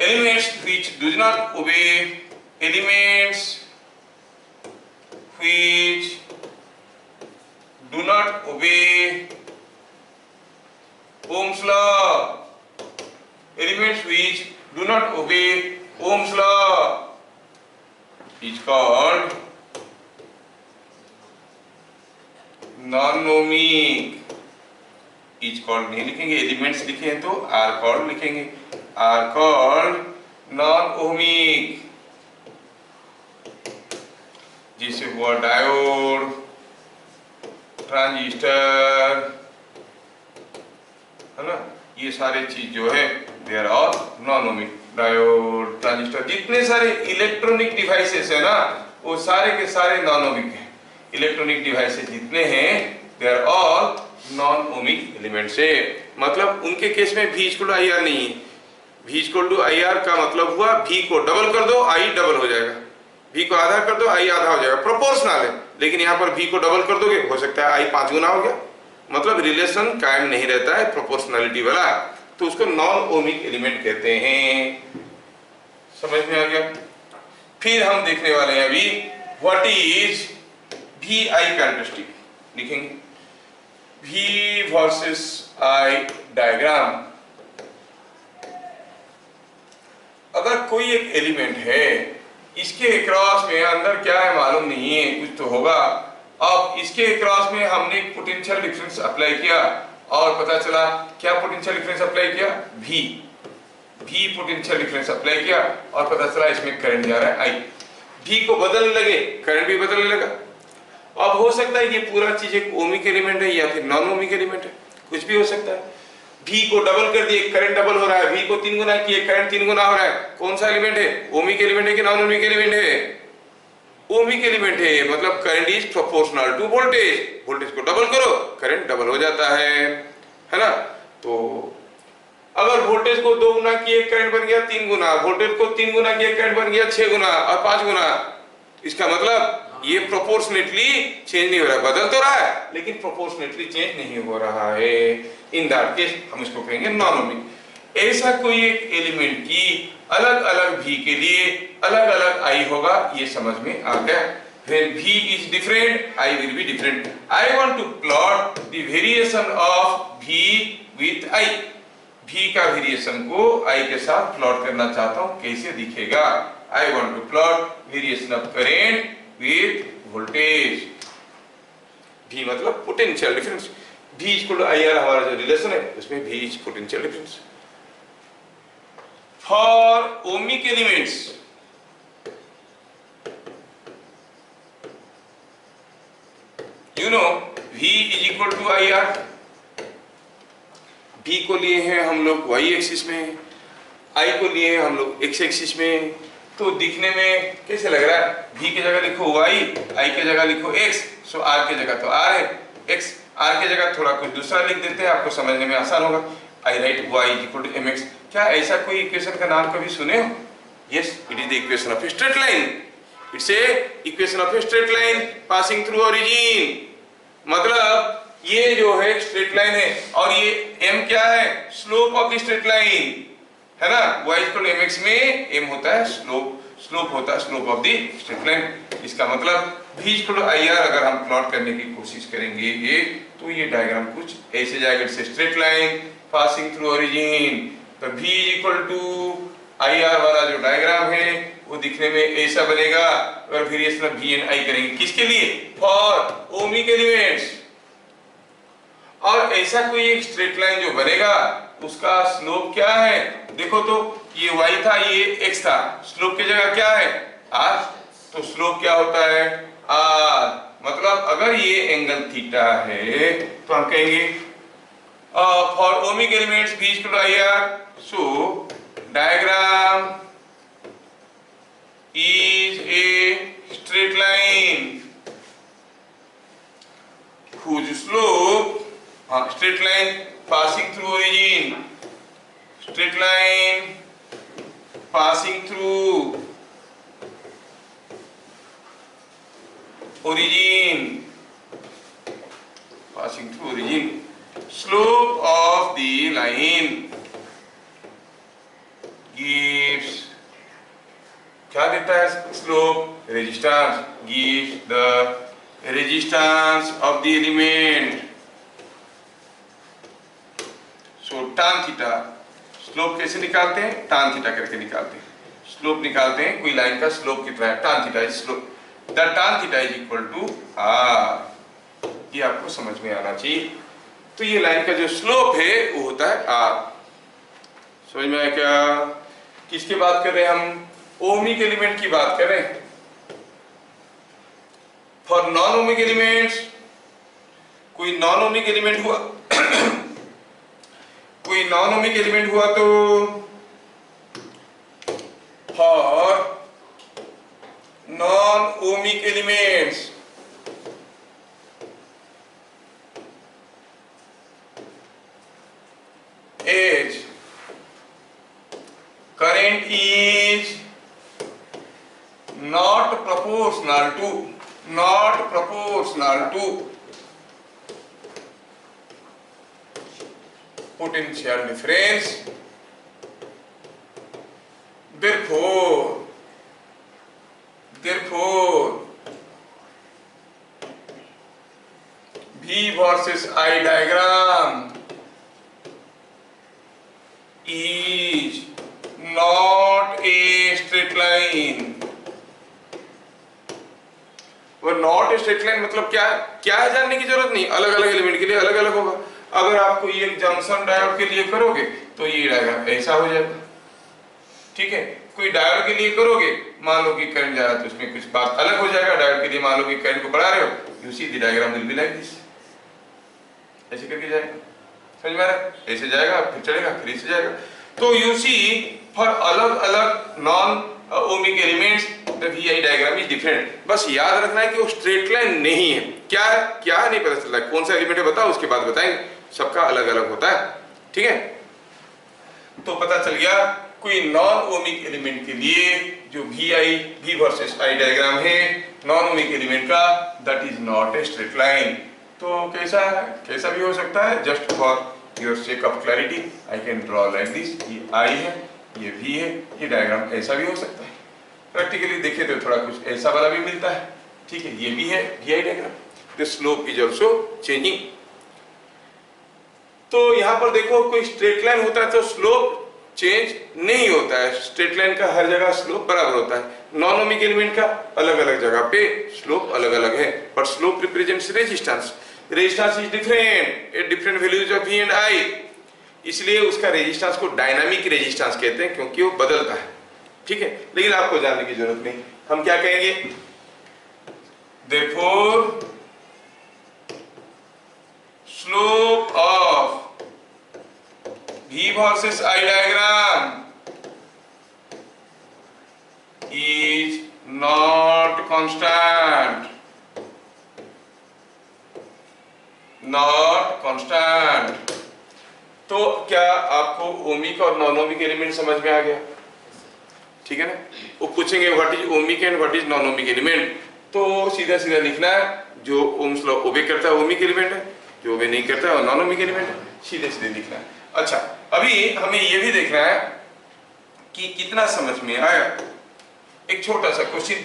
Elements which do not obey, elements which do not obey Ohm's law, elements which do not obey Ohm's law is called non-ohmic, is called नहीं लिखेंगे, एलिमेंट्स लिखे हैं तो are called लिखेंगे, are called non-ohmic। जैसे हुआ diode, transistor, है ना, ये सारे चीज जो है they are all non ohmic. Diode, transistor, जितने सारे इलेक्ट्रॉनिक डिवाइसेस है ना, वो सारे के सारे नॉन ओमिक हैं। इलेक्ट्रॉनिक डिवाइसेस जितने हैं they are all non ohmic elements है। मतलब उनके केस में V इक्वल टू IR नहीं है। V इक्वल टू IR का मतलब हुआ V को डबल कर दो I डबल हो जाएगा, V को आधा कर दो I आधा हो जाएगा, प्रोपोर्शनल है। लेकिन यहाँ पर V को डबल कर दोगे, हो सकता है I 5 गुना हो गया, मतलब रिलेशन कायम नहीं रहता है प्रोपोर्शनलिटी वाला, तो उसको नॉन ओमिक एलिमेंट कहते हैं। समझ में आ गया? फिर हम देखने वाले हैं अभी व्हाट इज VI कैरेक्टरिस्टिक, लिखेंगे V वर्सेस I डायग्राम। अगर कोई एक एलिमेंट है, इसके क्रॉस में अंदर क्या है मालूम नहीं है, कुछ तो होगा। अब इसके क्रॉस में हमने पोटेंशियल डिफरेंस अप्लाई किया और पता चला क्या पोटेंशियल डिफरेंस अप्लाई किया? V पोटेंशियल डिफरेंस अप्लाई किया और पता चला इसमें करंट जा रहा है I। V को बदलने लगे, करंट भी बदलने लगा। अब हो सकता है ये पूरा चीज एक ओमिक एलिमेंट है या फिर नॉन ओमिक एलिमेंट है, कुछ भी हो सकता है। V को डबल कर दिए, करंट डबल हो रहा है, V को 3 गुना किए, करंट 3 गुना हो रहा है। कौन सा एलिमेंट है? ओमिक एलिमेंट है कि नॉन ओमिक एलिमेंट है? ओमिक एलिमेंट है, मतलब current is proportional to voltage. Voltage को डबल करो, करंट डबल हो जाता है ना। तो अगर वोल्टेज को 2 गुना किए करंट बन गया 3 गुना, वोल्टेज को 3 गुना किए करंट बन गया 6 गुना और 5 गुना। इसका मतलब ये प्रोपोर्शनेटली चेंज नहीं हो रहा है, बदल तो रहा है लेकिन प्रोपोर्शनेटली चेंज नहीं हो रहा है। इन दैट केस हम इसको कहेंगे नॉन ओमिक। ऐसा कोई एक एलिमेंट की अलग अलग V के लिए अलग अलग I होगा, ये समझ में आ गया। When V is different, I will be different. I want to plot the variation of V with I. V का वेरिएशन को I के साथ प्लॉट करना चाहता हूँ, कैसे दिखेगा? I want to plot variation of current with voltage. V मतलब potential difference. V equal to IR हमारा जो रिलेशन है उसमें V is potential difference. For ohmic elements, you know V is equal to IR। V को लिए हैं हम लोग Y एक्सिस में, I को लिए हैं हम लोग X एक्सिस में। तो दिखने में कैसे लग रहा है? V की जगह लिखो Y, I की जगह लिखो X, सो R की जगह तो R है, X R की जगह थोड़ा कुछ दूसरा लिख देते हैं, आपको समझने में आसान होगा। I write Y equal to mx। क्या ऐसा कोई इक्वेशन का नाम कभी सुने हो? Yes, it is the equation of a straight line. It's a equation of a straight line passing through origin। मतलब ये जो है स्ट्रेट लाइन है और ये m क्या है? Slope of the straight line, है ना। Y equal to mx में m होता है स्लोप। स्लोप होता है slope of the straight line. इसका मतलब v equal to I R अगर हम प्लॉट करने की कोशिश करेंगे ये, तो ये डायग्राम कुछ ऐसे जाएगा, जैसे straight line passing through origin. तो v equal to I R वाला जो डायग्राम है वो दिखने में ऐसा बनेगा। अगर variation of v and i करेंगे किसके लिए, फॉर ओमिक एलिमेंट्स। और ऐसा कोई एक स्ट्रेट लाइन जो बनेगा उसका स्लोप क्या है, देखो तो ये y था ये x था, स्लोप की जगह क्या है r, तो स्लोप क्या होता है r। मतलब अगर ये एंगल थीटा है तो हम कहेंगे for ohmic elements v equal to I R, so diagram is a straight line whose slope straight line passing through origin, straight line passing through origin, passing through origin, slope of the line gives, क्या देता है slope, resistance, gives the resistance of the element। So tan theta slope कैसे निकालते हैं, tan theta करके निकालते हैं, slope निकालते हैं कोई लाइन का स्लोप कितना है, tan theta is slope, the tan theta is equal to r। ये आपको समझ में आना चाहिए। तो ये लाइन का जो स्लोप है वो होता है r। समझ में आया क्या, किसकी बात कर रहे हैं हम, ओमिक एलिमेंट की बात कर रहे हैं। फॉर नॉन ओमिक एलिमेंट्स, कोई नॉन ओमिक एलिमेंट हुआ कोई नॉन ओमिक एलिमेंट हुआ तो for non ohmic elements as current is not proportional to potential difference, therefore V versus I diagram is not a straight line। वो not a straight line मतलब क्या क्या है जानने की जरूरत नहीं, अलग अलग एलिमेंट के लिए अलग अलग होगा। अगर आप कोई एक जंक्शन डायोड के लिए करोगे तो ये डायग्राम ऐसा हो जाएगा, ठीक है। कोई डायोड के लिए करोगे, मान लो कि करंट जा रहा है तो उसमें कुछ बात अलग हो जाएगा। डायोड के लिए मान लो कि करंट को बढ़ा रहे हो, you see the diagram will be like this, ऐसे करके जाएगा, समझ में आ रहा है, ऐसे जाएगा फिर चलेगा फिर ऐसे जाएगा। तो यू सी फॉर अलग अलग non ohmic elements the VI diagram is different. बस याद रखना है कि वो स्ट्रेट लाइन नहीं है। क्या है क्या है नहीं पता चल रहा है, कौन सा एलिमेंट है बताओ, उसके बाद बताएंगे, सबका अलग अलग होता है, ठीक है। तो पता चल गया कोई नॉन ओमिक एलिमेंट के लिए जो V वर्सेस I डायग्राम है नॉन ओमिक एलिमेंट का, that is not a straight line. तो कैसा भी हो सकता है, just for your sake of clarity I can draw like this, ये I है ये V है, ये डायग्राम ऐसा भी हो सकता है। प्रैक्टिकली देखें तो थोड़ा कुछ ऐसा वाला भी मिलता है, ठीक है, ये भी है VI diagram. The slope is also changing. तो यहाँ पर देखो कोई स्ट्रेट लाइन होता है तो स्लोप चेंज नहीं होता है, स्ट्रेट लाइन का हर जगह स्लोप बराबर होता है। नॉन ओमिक एलिमेंट का अलग अलग जगह पे स्लोप अलग अलग है, but slope represents resistance. Resistance is different at different values of V and I, इसलिए उसका रेजिस्टेंस को डायनामिक रेजिस्टेंस कहते हैं क्योंकि वो बदलता है, ठीक है। लेकिन आपको जानने की जरूरत नहीं, हम क्या कहेंगे, therefore slope of V versus I diagram is not constant, not constant। तो क्या आपको ओमिक और नॉन ओमिक एलिमेंट समझ में आ गया, ठीक है ना। वो पूछेंगे what is ohmic and what is non ohmic element, तो सीधा सीधा लिखना है जो ओम्स लॉ ओबे करता है ओमिक एलिमेंट है, जो ओबे नहीं करता है वो नॉन ओमिक एलिमेंट है, सीधे सीधे लिखना है। अच्छा, अभी हमें ये भी देखना है कि कितना समझ में आया। एक छोटा सा question,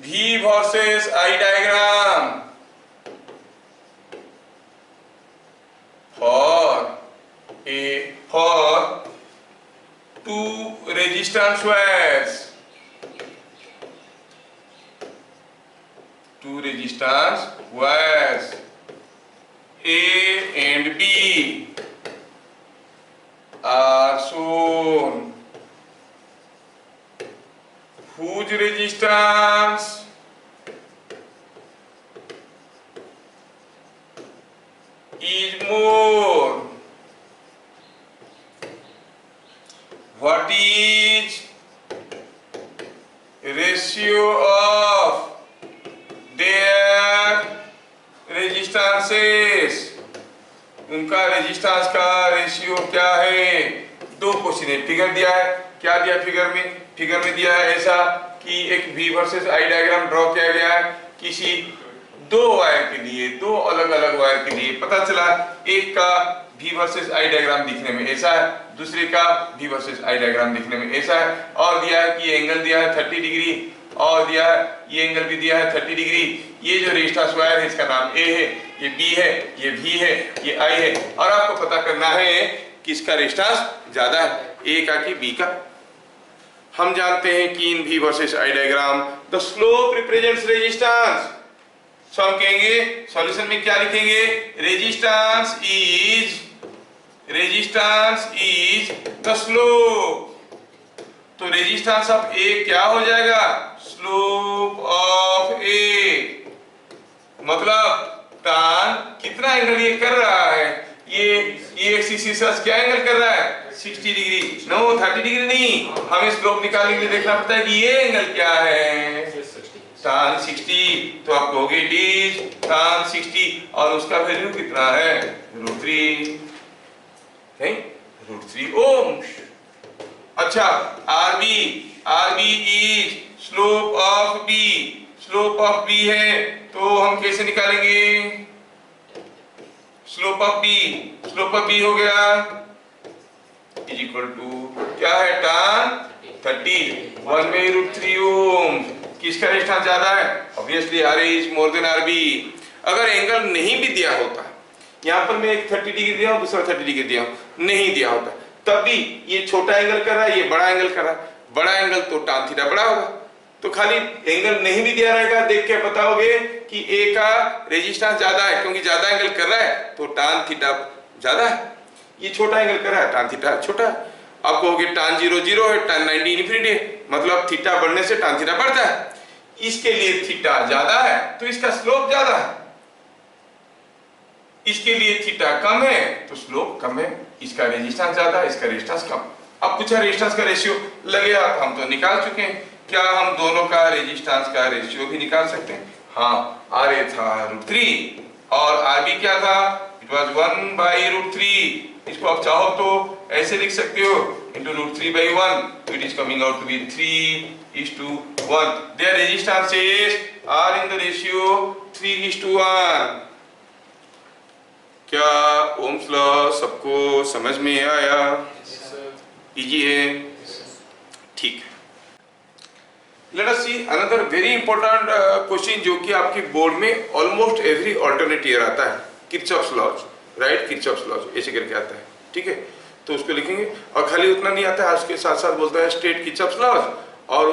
V versus I diagram for two resistance wires, A and B are shown, whose resistance is more? What is ratio of their resistances? उनका रेजिस्टेंस का रेशियो क्या है? दो क्वेश्चन है, फिगर दिया है, क्या दिया फिगर में? फिगर में दिया है ऐसा कि एक V versus I diagram draw किया गया है किसी दो वायर के लिए, दो अलग अलग वायर के लिए। पता चला एक का V वर्सेस I डायग्राम दिखने में ऐसा है, दूसरे का V वर्सेस I डायग्राम दिखने में ऐसा है, और दिया है कि ये एंगल दिया है 30 डिग्री, और दिया है ये एंगल भी दिया है 30 डिग्री। ये जो रेजिस्टेंस वायर है इसका नाम A है, ये B है, ये V है, ये I है, और आपको पता करना है किसका रेजिस्टेंस ज्यादा है, A का कि B का। हम जानते हैं कि in V versus I diagram the slope represents resistance. So हम कहेंगे सॉल्यूशन में क्या लिखेंगे? Resistance is the slope. तो रेजिस्टेंस ऑफ ए क्या हो जाएगा? Slope of A. मतलब तान कितना एंगल ये कर रहा है, ये एक्सिस क्या एंगल कर रहा है? 60 डिग्री। नो 30 डिग्री नहीं, हमें स्लोप निकालने के लिए देखना पड़ता है कि ये एंगल क्या है, tan 60। तो आप कहोगे इट इज tan 60, और उसका वैल्यू कितना है? √3 नहीं, √3 ओम्स। अच्छा, RB is slope of B, slope of B है, तो हम कैसे निकालेंगे? स्लोप ऑफ B हो गया इज इक्वल टू क्या है? tan 30 1/√3 ओम। किसका रेजिस्टेंस ज्यादा है? Obviously RA is more than RB। अगर एंगल नहीं भी दिया होता, यहाँ पर मैं एक 30 डिग्री दिया हूँ, दूसरा 30 डिग्री दिया हूँ, नहीं दिया होता, तब भी ये छोटा एंगल कर रहा है, ये बड़ा एंगल कर रहा है, बड़ा एंगल तो tan थीटा बड़ा होगा। तो खाली एंगल नहीं भी दिया रहेगा, देख के बताओगे कि A का रेजिस्टेंस ज्यादा है, क्योंकि ज्यादा एंगल कर रहा है तो tan थीटा ज्यादा है। ये छोटा एंगल कर रहा है, tan थीटा छोटा है। आप कहोगे tan 0 0 है, tan 90 इनफिनिटी है, मतलब थीटा बढ़ने से tan थीटा बढ़ता है। इसके लिए थीटा ज्यादा है तो इसका स्लोप ज्यादा है, इसके लिए थीटा कम है तो स्लोप कम है। इसका रेजिस्टेंस ज्यादा है, इसका रेजिस्टेंस कम। अब पूछा रेजिस्टेंस का रेशियो लगेगा, हम तो निकाल चुके हैं। क्या हम दोनों का रेजिस्टेंस का रेशियो भी निकाल सकते हैं? हाँ, RA था √3 और RB क्या था? It was 1/√3। इसको आप चाहो तो ऐसे लिख सकते हो, into √3/1, so it is coming out to be 3:1. Their resistances are in the ratio 3:1. क्या ओम्स लॉ सबको समझ में आया? इजी है, ठीक है। Let us see another very important question जो कि आपकी बोर्ड में ऑलमोस्ट एवरी ऑल्टरनेट ईयर आता है, Kirchhoff's laws, right? Kirchhoff's laws ऐसे करके आता है, ठीक है? तो उसको लिखेंगे, और खाली उतना नहीं आता है, उसके साथ साथ बोलता है स्टेट किरचॉफ्स लॉज और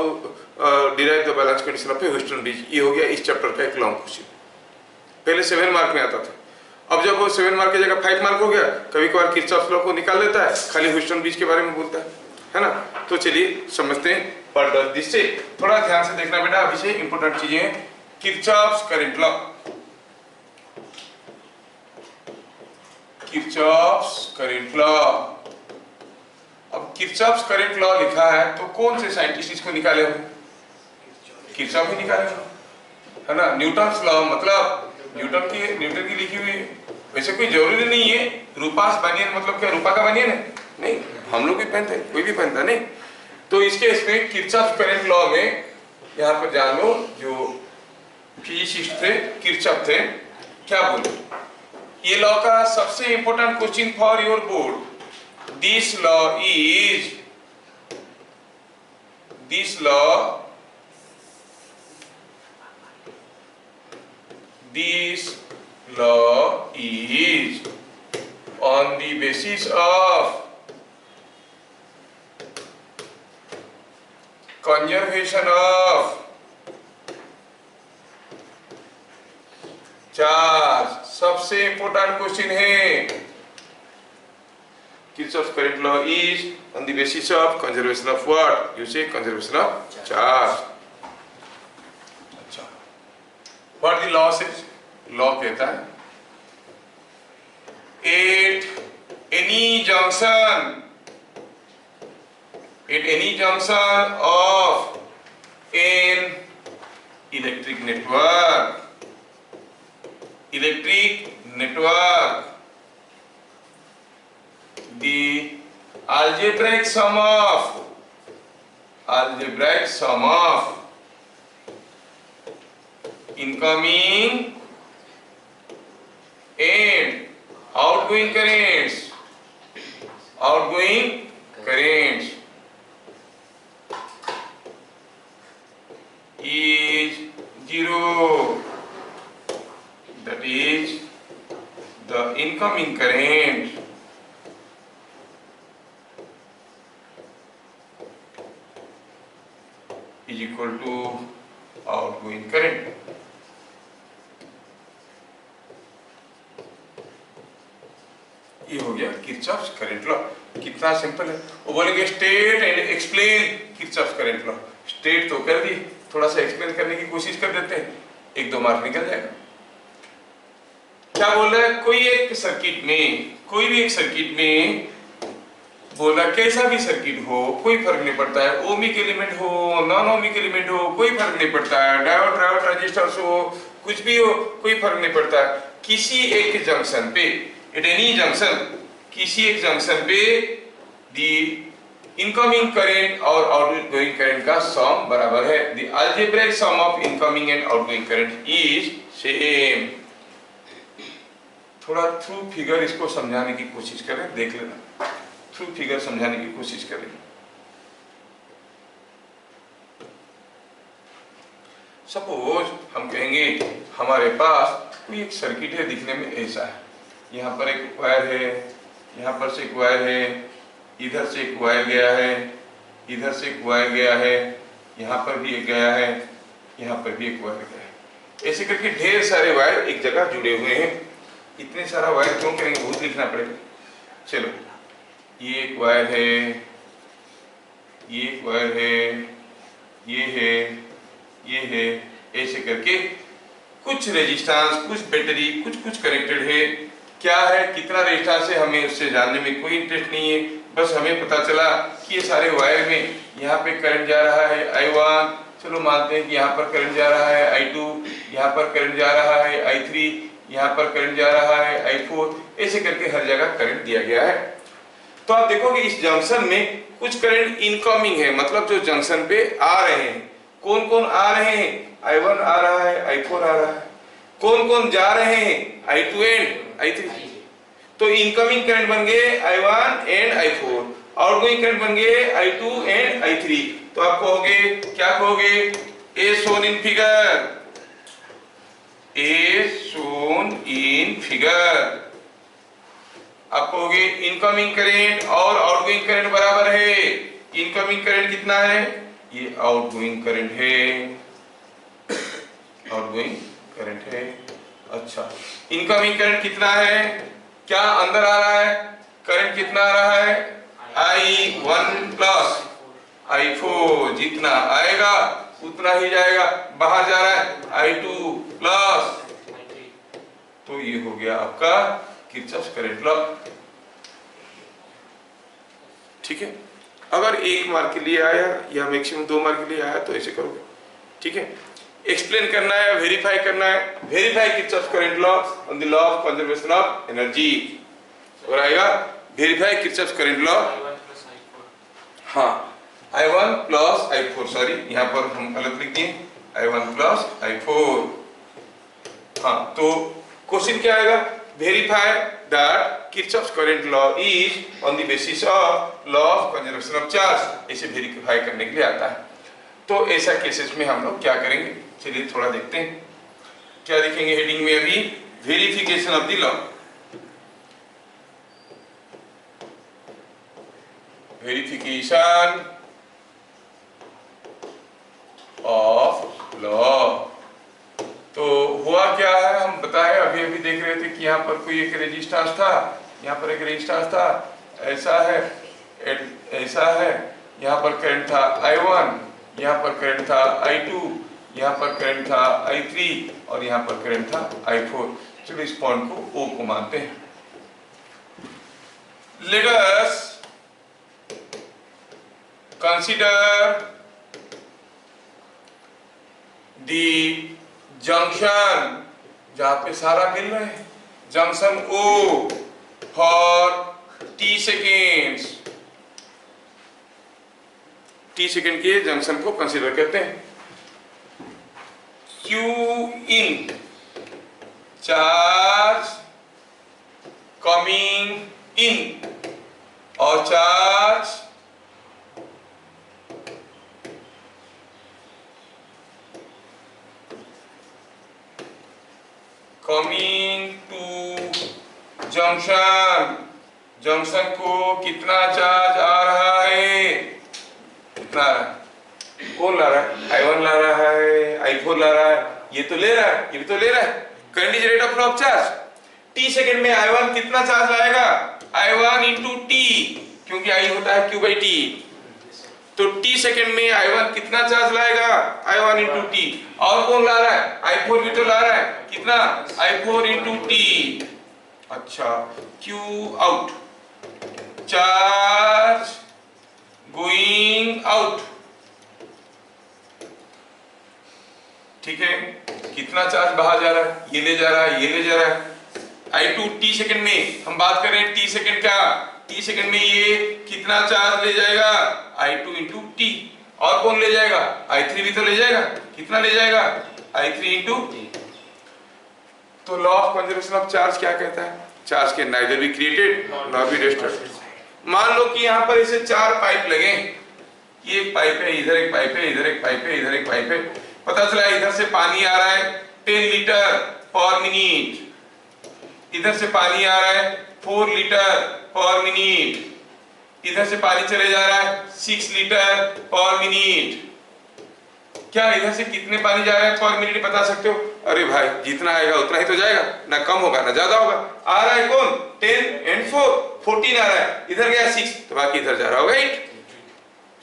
derive the balance condition of Houston bridge. ये हो गया इस चैप्टर का एक लॉन्ग क्वेश्चन। पहले 7 मार्क में आता था, अब जब वो 7 मार्क की जगह 5 मार्क हो गया, कभी कभार किरचॉफ्स लॉ को निकाल देता है, खाली ह्यूस्टन ब्रिज के बारे में बोलता है ना? तो चलिए समझते हैं व्हाट डज दिस से। थोड़ा ध्यान से देखना बेटा, अभी से इंपॉर्टेंट चीजें हैं। Kirchhoff's current law, Kirchhoff's current law. अब किरचॉफ्स करंट लॉ लिखा है तो कौन से साइंटिस्ट इसको निकाले होंगे? किरचॉफ ही निकाले, है ना? न्यूटन्स लॉ, मतलब न्यूटन की लिखी हुई। वैसे कोई जरूरी नहीं है रूपास बनियन, मतलब क्या रूपा का बनियन है? नहीं, हम लोग भी पहनते हैं, कोई भी पहनता नहीं। तो इसके इसमें किरचॉफ करंट लॉ में यहाँ पर जान लो, जो फिजिसिस्ट थे किरचॉफ थे, क्या बोले? ये लॉ का सबसे important question for your board, this law is this law is on the basis of conservation of charge. सबसे इंपॉर्टेंट क्वेश्चन है, Kirchhoff's current law is on the basis of conservation of what? You say conservation of charge। अच्छा, what the law says? law कहता है at any junction of an electric network, the algebraic sum of incoming and outgoing currents is 0. That is, the incoming current is equal to outgoing current। ये हो गया Kirchhoff's current law. कितना simple है। वो बोलेंगे state and explain Kirchhoff's current law. State तो कर दी, थोड़ा सा एक्सप्लेन करने की कोशिश कर देते हैं, 1-2 मार्क निकल जाएगा। क्या बोल रहा है, कोई भी एक सर्किट में बोला कैसा भी सर्किट हो कोई फर्क नहीं पड़ता है, ओमिक एलिमेंट हो नॉन ओमिक एलिमेंट हो कोई फर्क नहीं पड़ता है, डायोड रेजिस्टर्स हो कुछ भी हो कोई फर्क नहीं पड़ता है, किसी एक जंक्शन पे एट एनी जंक्शन किसी एक जंक्शन पे दी इनकमिंग करंट और आउटगोइंग करंट का सम बराबर है। The algebraic sum of incoming and outgoing current is same. थोड़ा थ्रू फिगर इसको समझाने की कोशिश करें, देख लेना, थ्रू फिगर समझाने की कोशिश करें। सपोज हम कहेंगे हमारे पास कोई एक सर्किट है, दिखने में ऐसा है, यहाँ पर एक वायर है, यहाँ पर से एक वायर है, इधर से एक वायर गया है, इधर से एक वायर गया है, यहाँ पर भी एक गया है, यहाँ पर भी एक वायर गया है। ऐसे करके ढेर सारे वायर एक जगह जुड़े हुए हैं। इतने सारा वायर क्यों करेंगे, बहुत लिखना पड़ेगा। चलो, ये एक वायर है, ये एक वायर है, ये है, ये है, ऐसे करके कुछ रेजिस्टेंस, कुछ बैटरी, कुछ कनेक्टेड है। क्या है, कितना रेजिस्टेंस है, हमें उससे जानने में कोई इंटरेस्ट नहीं है। बस हमें पता चला कि ये सारे वायर में यहाँ पे करंट जा रहा है I1, चलो मानते हैं कि यहाँ पर करंट जा रहा है I2, यहाँ पर करंट जा रहा है I3, यहाँ पर करंट जा रहा है I4, ऐसे करके हर जगह करंट दिया गया है। तो आप देखोगे इस जंक्शन में कुछ करंट इनकमिंग है, मतलब जो जंक्शन पे आ रहे हैं। कौन कौन आ रहे हैं, I1 आ रहा है, I4 आ रहा है। कौन कौन जा रहे हैं, I2 एंड I3। तो इनकमिंग करंट बन गए I1 and I4, outgoing current बन गए I2 एंड I3। तो आप कहोगे, क्या कहोगे, A shown in figure, A shown in figure. आप कहोगे इनकमिंग करंट और आउटगोइंग करंट बराबर है। इनकमिंग करंट कितना है, ये आउटगोइंग करंट है, आउटगोइंग करंट है। अच्छा, इनकमिंग करंट कितना है, क्या अंदर आ रहा है, करंट कितना आ रहा है, I1 प्लस I4, जितना आएगा उतना ही जाएगा। बाहर जा रहा है I2 प्लस, तो ये हो गया आपका किरचॉफ्स करंट लॉ। ठीक है, अगर 1 मार्क के लिए आया या मैक्सिमम 2 मार्क के लिए आया तो ऐसे करोगे। ठीक है, एक्सप्लेन करना है, वेरीफाई करना है। Verify Kirchhoff's current law on the law of conservation of energy. और आएगा वेरीफाई किरचॉफ्स करंट लॉ, हाँ I1 प्लस I4, सॉरी यहाँ पर हम गलत लिख दिए, I1 प्लस I4। हाँ, तो क्वेश्चन क्या आएगा, verify that Kirchhoff's current law is on the basis of law of conservation of charge. इसे वेरीफाई करने के लिए आता है। तो ऐसा केसेस में हम लोग क्या करेंगे, चलिए थोड़ा देखते हैं क्या देखेंगे हेडिंग में अभी। Verification of the law, verification of law. तो हुआ क्या है, हम बताए अभी अभी देख रहे थे कि यहाँ पर कोई एक रेजिस्टेंस था, यहाँ पर एक रेजिस्टेंस था, ऐसा है, ऐसा है, यहाँ पर करंट था I1, यहाँ पर करंट था I2, यहाँ पर करंट था I3 और यहाँ पर करंट था I4। चलो इस पॉइंट को O को मानते हैं। Let us consider the junction, जहां पे सारा मिल रहा है, junction O for t seconds, t second के जंक्शन को कंसीडर करते हैं। Q in charge coming in और charge coming to junction, junction को कितना चार्ज आ रहा है, कितना आ रहा है, कौन ला रहा है, I1 ला रहा है, I4 ला रहा है, ये तो ले रहा है, ये भी तो ले रहा है। Current is rate of flow of charge, t second में I1 कितना चार्ज लाएगा, I1 इंटू टी, क्योंकि I होता है Q बाई टी, तो t सेकंड में I1 कितना चार्ज लाएगा, I1 इंटू टी। और कौन ला रहा है, I4 भी तो ला रहा है, कितना, I4 इंटू टी। अच्छा, Q out, charge going out, ठीक है, कितना चार्ज बाहर जा रहा है, ये ले जा रहा है, ये ले जा रहा है। I2 t सेकंड में हम बात कर रहे हैं, t सेकंड का, t सेकंड में ये कितना चार्ज ले जाएगा, I2 इंटू टी। और कौन ले जाएगा, I3 भी तो ले जाएगा, कितना ले जाएगा, I3 इंटू टी। तो law of conservation of charge क्या कहता है, चार्ज के neither be created nor be destroyed. मान लो कि यहाँ पर इसे 4 पाइप लगे, ये एक पाइप है, इधर एक पाइप है, इधर एक पाइप है, इधर एक पाइप है। पता चला इधर से पानी आ रहा है 10 लीटर पर मिनट, इधर से पानी आ रहा है 4 लीटर पर मिनट, इधर से पानी चले जा रहा है 6 लीटर पर मिनट। क्या इधर से कितने पानी जा रहा है पर मिनट बता सकते हो? अरे भाई जितना आएगा उतना ही तो जाएगा, ना कम होगा ना ज्यादा होगा। आ रहा है कौन, 10 and 4 14 आ रहा है, इधर गया 6 तो बाकी इधर जा रहा होगा 8।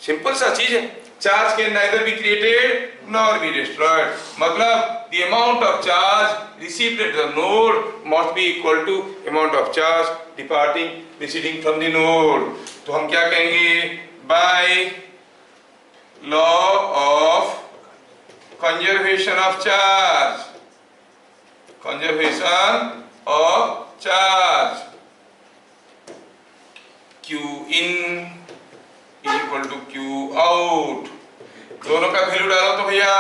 सिंपल सा चीज है। Charge can neither be created nor be destroyed, मतलब the amount of charge received at the node must be equal to amount of charge departing receiving from the node. तो हम क्या कहेंगे, by law of conservation of charge, conservation of charge, Q in is equal to Q out। दोनों का value डालो तो भैया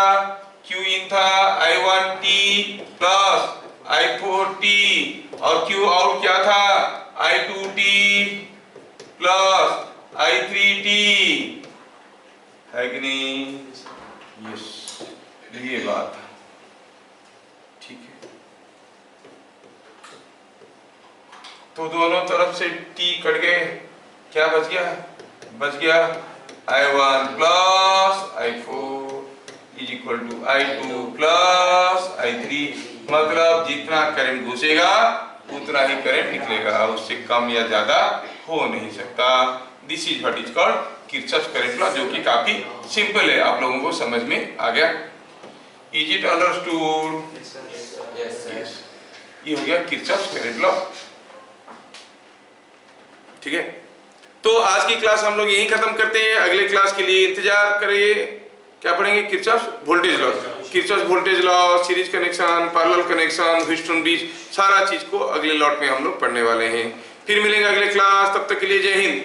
Q in था I1t प्लस I4t और Q out क्या था I2t प्लस I3t, है कि नहीं? यस, ये बात ठीक है। तो दोनों तरफ से t कट गए, क्या बच गया? बच गया I1 plus I4 is equal to I2 plus I3, मतलब जितना करंट घुसेगा उतना ही करंट निकलेगा, उससे कम या ज्यादा हो नहीं सकता। This is what is called Kirchhoff current law, जो कि काफी सिंपल है, आप लोगों को समझ में आ गया। Is it understood? यस, ये हो गया किरचॉफ करंट लॉ, ठीक है। तो आज की क्लास हम लोग यहीं खत्म करते हैं, अगले क्लास के लिए इंतजार करिए। क्या पढ़ेंगे? Kirchhoff voltage law, Kirchhoff voltage law, series connection, parallel connection, Wheatstone bridge, सारा चीज को अगले लॉट में हम लोग पढ़ने वाले हैं। फिर मिलेंगे अगले क्लास, तब तक के लिए जय हिंद।